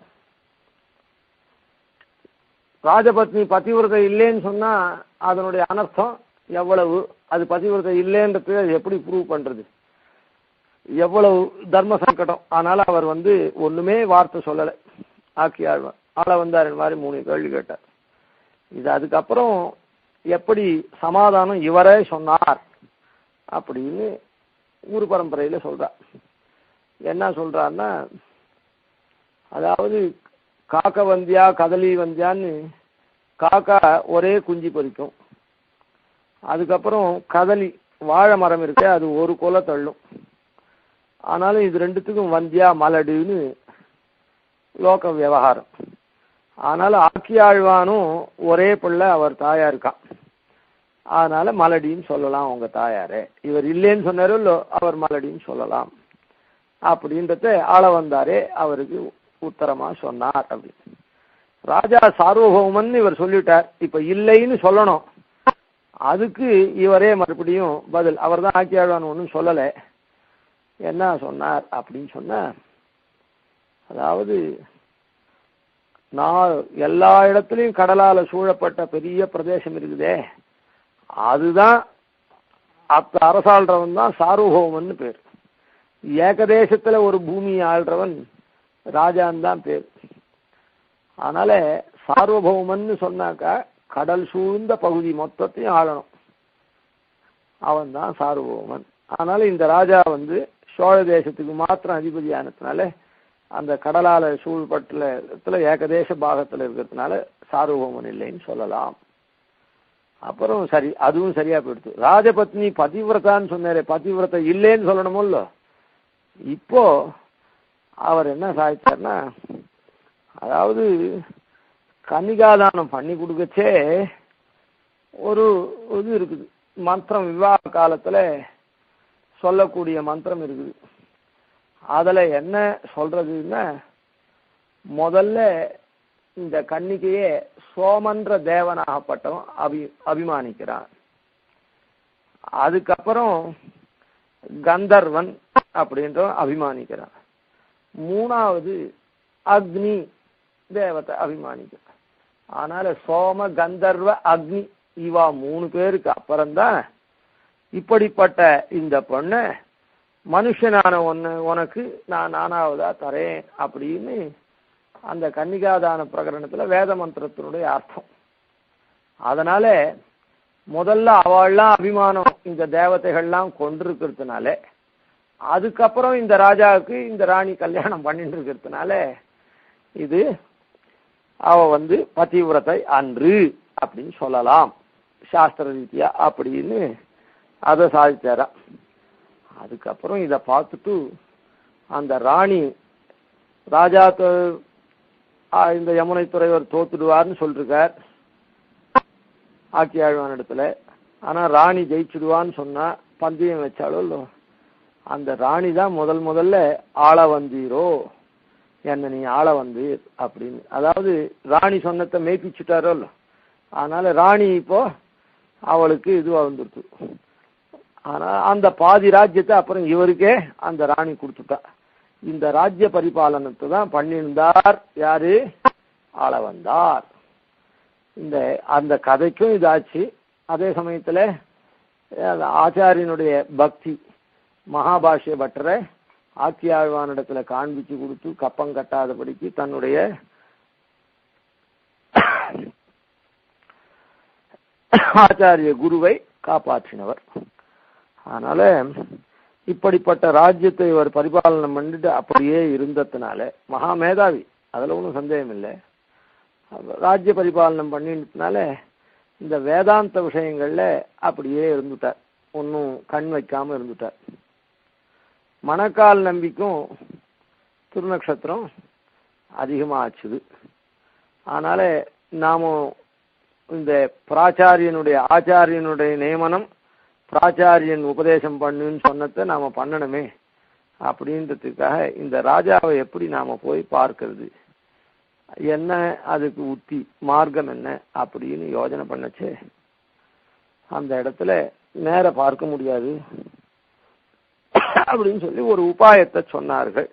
ராஜபத்னி பதிவிரதை இல்லைன்னு சொன்னா அதனுடைய அனர்த்தம் எவ்வளவு, அது பதிவிரதை இல்லைன்றது எப்படி ப்ரூவ் பண்றது, எவ்வளவு தர்ம சங்கடம். அதனால அவர் ஒண்ணுமே வார்த்தை சொல்லலை. ஆக்கியாழ்வார் ஆள வந்தார் மாதிரி 3 கேள்வி கேட்டார். இது அதுக்கப்புறம் எப்படி சமாதானம் இவரே சொன்னார் அப்படின்னு குரு பரம்பரையில சொல்றார். என்ன சொல்றாருன்னா, அதாவது காக்க வந்தியா கதலி வந்தியான்னு காக்கா ஒரே குஞ்சு பொறிக்கும். அதுக்கப்புறம் கதலி வாழை மரம் இருக்கு, அது ஒரு கொலை தள்ளும். ஆனாலும் இது ரெண்டுத்துக்கும் வந்தியா மலடுன்னு லோக விவகாரம். அதனால ஆக்கியாழ்வானும் ஒரே பிள்ளை அவர் தாயா இருக்கான், அதனால மலடின்னு சொல்லலாம் உங்க தாயாரே. இவர் இல்லைன்னு சொன்னாரோ இல்லோ, அவர் மலடின்னு சொல்லலாம் அப்படின்றத ஆள வந்தாரே அவருக்கு உத்தரமா சொன்னார். அப்படி ராஜா சார்வபௌமன் இவர் சொல்லிட்டார். இப்ப இல்லைன்னு சொல்லணும், அதுக்கு இவரே மறுபடியும் பதில். அவர் தான் ஆக்கியாழ்வான் ஒன்றும் சொல்லலை. என்ன சொன்னார் அப்படின்னு சொன்ன, அதாவது நான் எல்லா இடத்துலையும் கடலால சூழப்பட்ட பெரிய பிரதேசம் இருக்குதே, அதுதான் அரசாள்றவன் தான் சார்வபௌமன் பேர். ஏகதேசத்துல ஒரு பூமியை ஆள்றவன் ராஜான் தான் பேர். அதனால சார்வபௌமன் சொன்னாக்கா கடல் சூழ்ந்த பகுதி மொத்தத்தையும் ஆளணும், அவன் தான் சார்வபௌமன். அதனால இந்த ராஜா சோழ தேசத்துக்கு மாத்திரம் அதிபதியானதுனால அந்த கடலால சூழ்பட்டுல ஏகதேச பாகத்துல இருக்கிறதுனால சார்வபௌமன் இல்லைன்னு சொல்லலாம். அப்புறம் சரி, அதுவும் சரியா போயிடுது. ராஜபத்னி பதிவிரதான்னு சொன்னாரே, பதிவிரதை இல்லைன்னு சொல்லணுமோ இல்ல. இப்போ அவர் என்ன சாதிச்சார்னா, அதாவது கன்னிகாதானம் பண்ணி கொடுக்கச்சே ஒரு இது இருக்குது மந்திரம், விவாக காலத்துல சொல்லக்கூடிய மந்திரம் இருக்குது. அதுல என்ன சொல்றதுன்னா, முதல்ல இந்த கன்னிகையே சோமன்ற தேவனாகப்பட்டவன் அபிமானிக்கிறான். அதுக்கப்புறம் கந்தர்வன் அப்படின்றவன் அபிமானிக்கிறான். 3வது அக்னி தேவத்தை அபிமானிக்கிறான். அதனால சோம கந்தர்வ அக்னி இவா 3 பேருக்கு அப்புறம்தான் இப்படிப்பட்ட இந்த பொண்ணை மனுஷனான உனக்கு நான் 4வதா தரேன் அப்படின்னு அந்த கன்னிகாதான பிரகரணத்துல வேத மந்திரத்தினுடைய அர்த்தம். அதனால முதல்ல அவள்லாம் அபிமானம் இந்த தேவதைகள்லாம் கொண்டிருக்கிறதுனால, அதுக்கப்புறம் இந்த ராஜாவுக்கு இந்த ராணி கல்யாணம் பண்ணிட்டு இருக்கிறதுனால இது அவ பதிவிரதை அன்று அப்படின்னு சொல்லலாம் சாஸ்திர ரீதியா அப்படின்னு அதை சாதிச்சாரா. அதுக்கப்புறம் இதை பார்த்துட்டு அந்த ராணி ராஜா இந்த யமுனை துறைவர் தோத்துடுவார்னு சொல்லிருக்கார் ஆக்கியாழ்வான் இடத்துல. ஆனா ராணி ஜெயிச்சுடுவான்னு சொன்னா பந்தயம் வச்சாலோ இல்லோ, அந்த ராணி தான் முதல்ல ஆள வந்தீரோ, என்ன நீ ஆள வந்தீர் அப்படின்னு. அதாவது ராணி சொன்னதை மெய்ப்பிச்சுட்டாரோ இல்ல, அதனால ராணி இப்போ அவளுக்கு இதுவா வந்துருச்சு. ஆனா அந்த பாதி ராஜ்யத்தை அப்புறம் இவருக்கே அந்த ராணி கொடுத்துட்டா. இந்த ராஜ்ய பரிபாலனத்தை தான் பண்ணியிருந்தார் யாரு, ஆள வந்தார். இந்த அந்த கதைக்கும் இதாச்சு. அதே சமயத்துல ஆச்சாரியனுடைய பக்தி மகாபாஷ்ய பட்டரை ஆக்கியாழ்வானிடத்துல காண்பிச்சு கொடுத்து கப்பம் கட்டாதபடிக்கு தன்னுடைய ஆச்சாரிய குருவை காப்பாற்றினவர். அதனால இப்படிப்பட்ட ராஜ்யத்தை இவர் பரிபாலனம் பண்ணிட்டு அப்படியே இருந்ததுனால மகா மேதாவி, அதுல ஒன்றும் சந்தேகம் இல்லை. ராஜ்ய பரிபாலனம் பண்ணிட்டதுனால இந்த வேதாந்த விஷயங்கள்ல அப்படியே இருந்துட்டார், ஒன்னும் கண் வைக்காம இருந்துட்டார். மணக்கால் நம்பிக்கும் திருநக்ஷத்திரம் அதிகமா ஆச்சுது. அதனால நாம இந்த ஆச்சாரியனுடைய நியமனம், பிராச்சாரியன் உபதேசம் பண்ணுன்னு சொன்னதை நாம பண்ணணுமே அப்படின்றதுக்காக இந்த ராஜாவை எப்படி நாம போய் பார்க்கிறது, என்ன அதுக்கு உத்தி மார்க்கம் என்ன அப்படின்னு யோஜனை பண்ணச்சே அந்த இடத்துல நேர பார்க்க முடியாது அப்படின்னு சொல்லி ஒரு உபாயத்தை சொன்னார்கள்.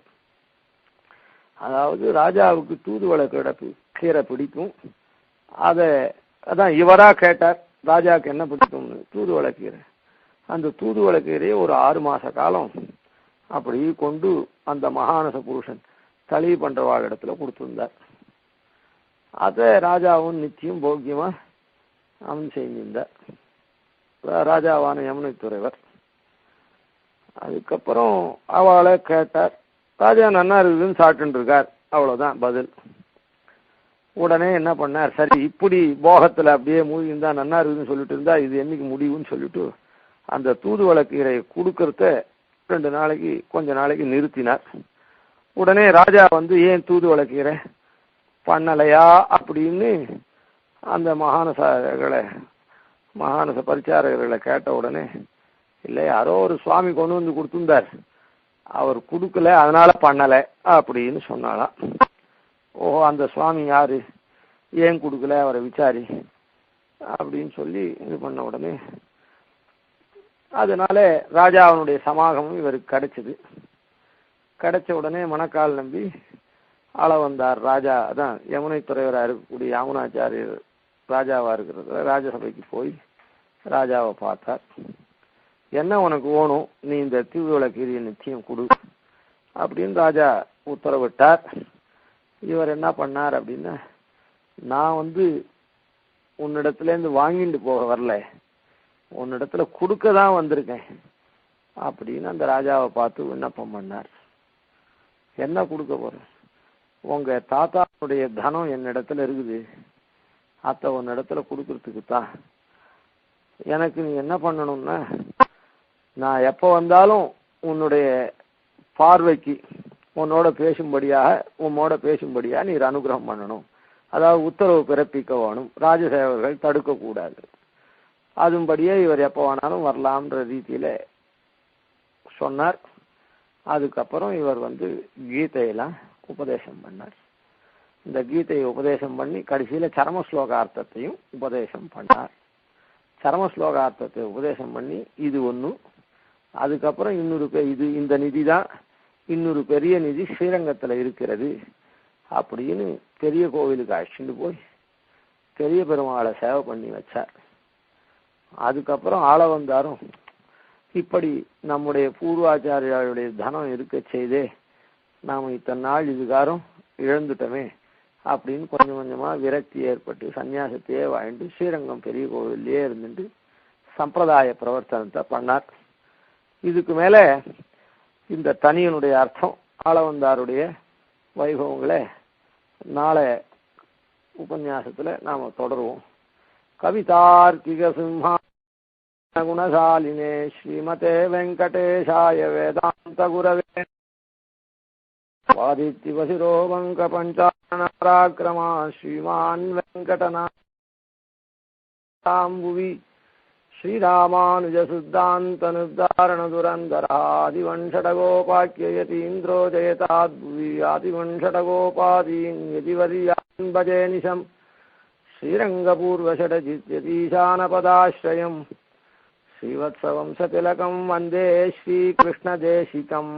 அதாவது ராஜாவுக்கு தூதுவளை கீரை பிடிக்கும். அதான் இவரா கேட்டார் ராஜாவுக்கு என்ன பிடிக்கும்னு, தூதுவளை கீரை. அந்த தூதுவளை கீரையை ஒரு 6 மாச காலம் அப்படி கொண்டு அந்த மகானச புருஷன் தளி பண்றவாழ் இடத்துல கொடுத்திருந்தார். அதை ராஜாவும் நிச்சயம் போக்கியமா அவன் செஞ்சிருந்தார், ராஜாவான யமுனை துறைவர். அதுக்கப்புறம் அவளை கேட்டார். ராஜா நன்னா இருக்குதுன்னு சாப்பிட்டு இருக்கார், அவ்வளவுதான் பதில். உடனே என்ன பண்ணார், சரி இப்படி போகத்துல அப்படியே மூழ்கிருந்தா நன்னா இருக்குதுன்னு சொல்லிட்டு இருந்தா இது என்னைக்கு முடிவுன்னு சொல்லிட்டு அந்த தூதுவளை கீரையை கொடுக்கறத 2 நாளைக்கு கொஞ்ச நாளைக்கு நிறுத்தினார். உடனே ராஜா வந்து ஏன் தூதுவளை கீரை பண்ணலையா அப்படின்னு அந்த மகானச பரிச்சாரகர்களை கேட்ட உடனே, இல்லை யாரோ ஒரு சுவாமி கொண்டு வந்து கொடுத்திருந்தார், அவர் கொடுக்கல அதனால பண்ணலை அப்படின்னு சொன்னாலாம். ஓஹோ, அந்த சுவாமி யாரு, ஏன் கொடுக்கல அவரை விசாரி அப்படின்னு சொல்லி இது பண்ண உடனே அதனால ராஜாவனுடைய சமாகமும் இவருக்கு கிடைச்சது. கிடைச்ச உடனே மணக்கால் நம்பி ஆள வந்தார். ராஜா அதான் யமுனை துறைவராக இருக்கக்கூடிய யாமுனாச்சாரியர் ராஜாவா இருக்கிறது ராஜசபைக்கு போய் ராஜாவை பார்த்தார். என்ன உனக்கு வேணும், நீ இந்த தூதுவளை கீரையை நிச்சயம் கொடு அப்படின்னு ராஜா உத்தரவிட்டார். இவர் என்ன பண்ணார் அப்படின்னா, நான் வந்து உன்னிடத்துல இருந்து வாங்கிட்டு போக வரல, உன்னிடத்துல கொடுக்க தான் வந்திருக்கேன் அப்படின்னு அந்த ராஜாவை பார்த்து விண்ணப்பம் பண்ணார். என்ன கொடுக்க போறேன், உங்க தாத்தாவுடைய தனம் என்னிடத்துல இருக்குது, அத்தை உன்னிடத்துல கொடுக்கறதுக்கு தான். எனக்கு நீ என்ன பண்ணணும்னா, நான் எப்ப வந்தாலும் உன்னுடைய பார்வைக்கு உன்னோட பேசும்படியா நீர் அனுகிரகம் பண்ணணும். அதாவது உத்தரவு பிறப்பிக்க வேணும், ராஜசேவர்கள் தடுக்க கூடாது. அதுபடியே இவர் எப்ப வேணாலும் வரலாம்ன்ற ரீதியில சொன்னார். அதுக்கப்புறம் இவர் வந்து கீதையெல்லாம் உபதேசம் பண்ணார். இந்த கீதையை உபதேசம் பண்ணி கடைசியில சரம ஸ்லோகார்த்தத்தையும் உபதேசம் பண்ணார். சரம ஸ்லோகார்த்தத்தை உபதேசம் பண்ணி இது ஒண்ணு, அதுக்கப்புறம் இந்த நிதி தான், இன்னொரு பெரிய நிதி ஸ்ரீரங்கத்துல இருக்கிறது அப்படின்னு பெரிய கோவிலுக்கு அழைச்சிட்டு போய் பெரிய பெருமாளை சேவை பண்ணி வச்சார். அதுக்கப்புறம் ஆள வந்தாரும் இப்படி நம்முடைய பூர்வாச்சாரியாளுடைய தனம் இருக்க செய்தே நாம இத்தனை நாள் இதுகாரம் இழந்துட்டோமே அப்படின்னு கொஞ்சம் கொஞ்சமா விரக்தி ஏற்பட்டு சன்னியாசத்தையே வாழ்ந்து ஸ்ரீரங்கம் பெரிய கோவிலே இருந்துட்டு சம்பிரதாய பிரவர்த்தனத்தை பண்ணார். இதுக்கு மேல இந்த தனியனுடைய அர்த்தம் ஆளவந்தாருடைய வைபவங்களை நாளை உபன்யாசத்துல நாம தொடருவோம். கவிதார்க்கிக சிம்ஹா குணசாலினே ஸ்ரீமதே வெங்கடேஷாய வேதாந்த குரவே वादित्य पञ्चाननाराक्रमा श्रीमान् वेङ्कटनाथाम्बुवि श्रीरामानुजसुद्धान्तनुद्धारणदुरन्तरादिवंशटगोपाख्ययतीन्द्रो जयताद्भुवि आदिवंशटगोपादीन् यतिवर्यान् भजे निशम् श्रीरङ्गपूर्वषडजित्यतीशानपदाश्रयम् श्रीवत्सवंशतिलकं वन्दे श्रीकृष्णदेशिकम्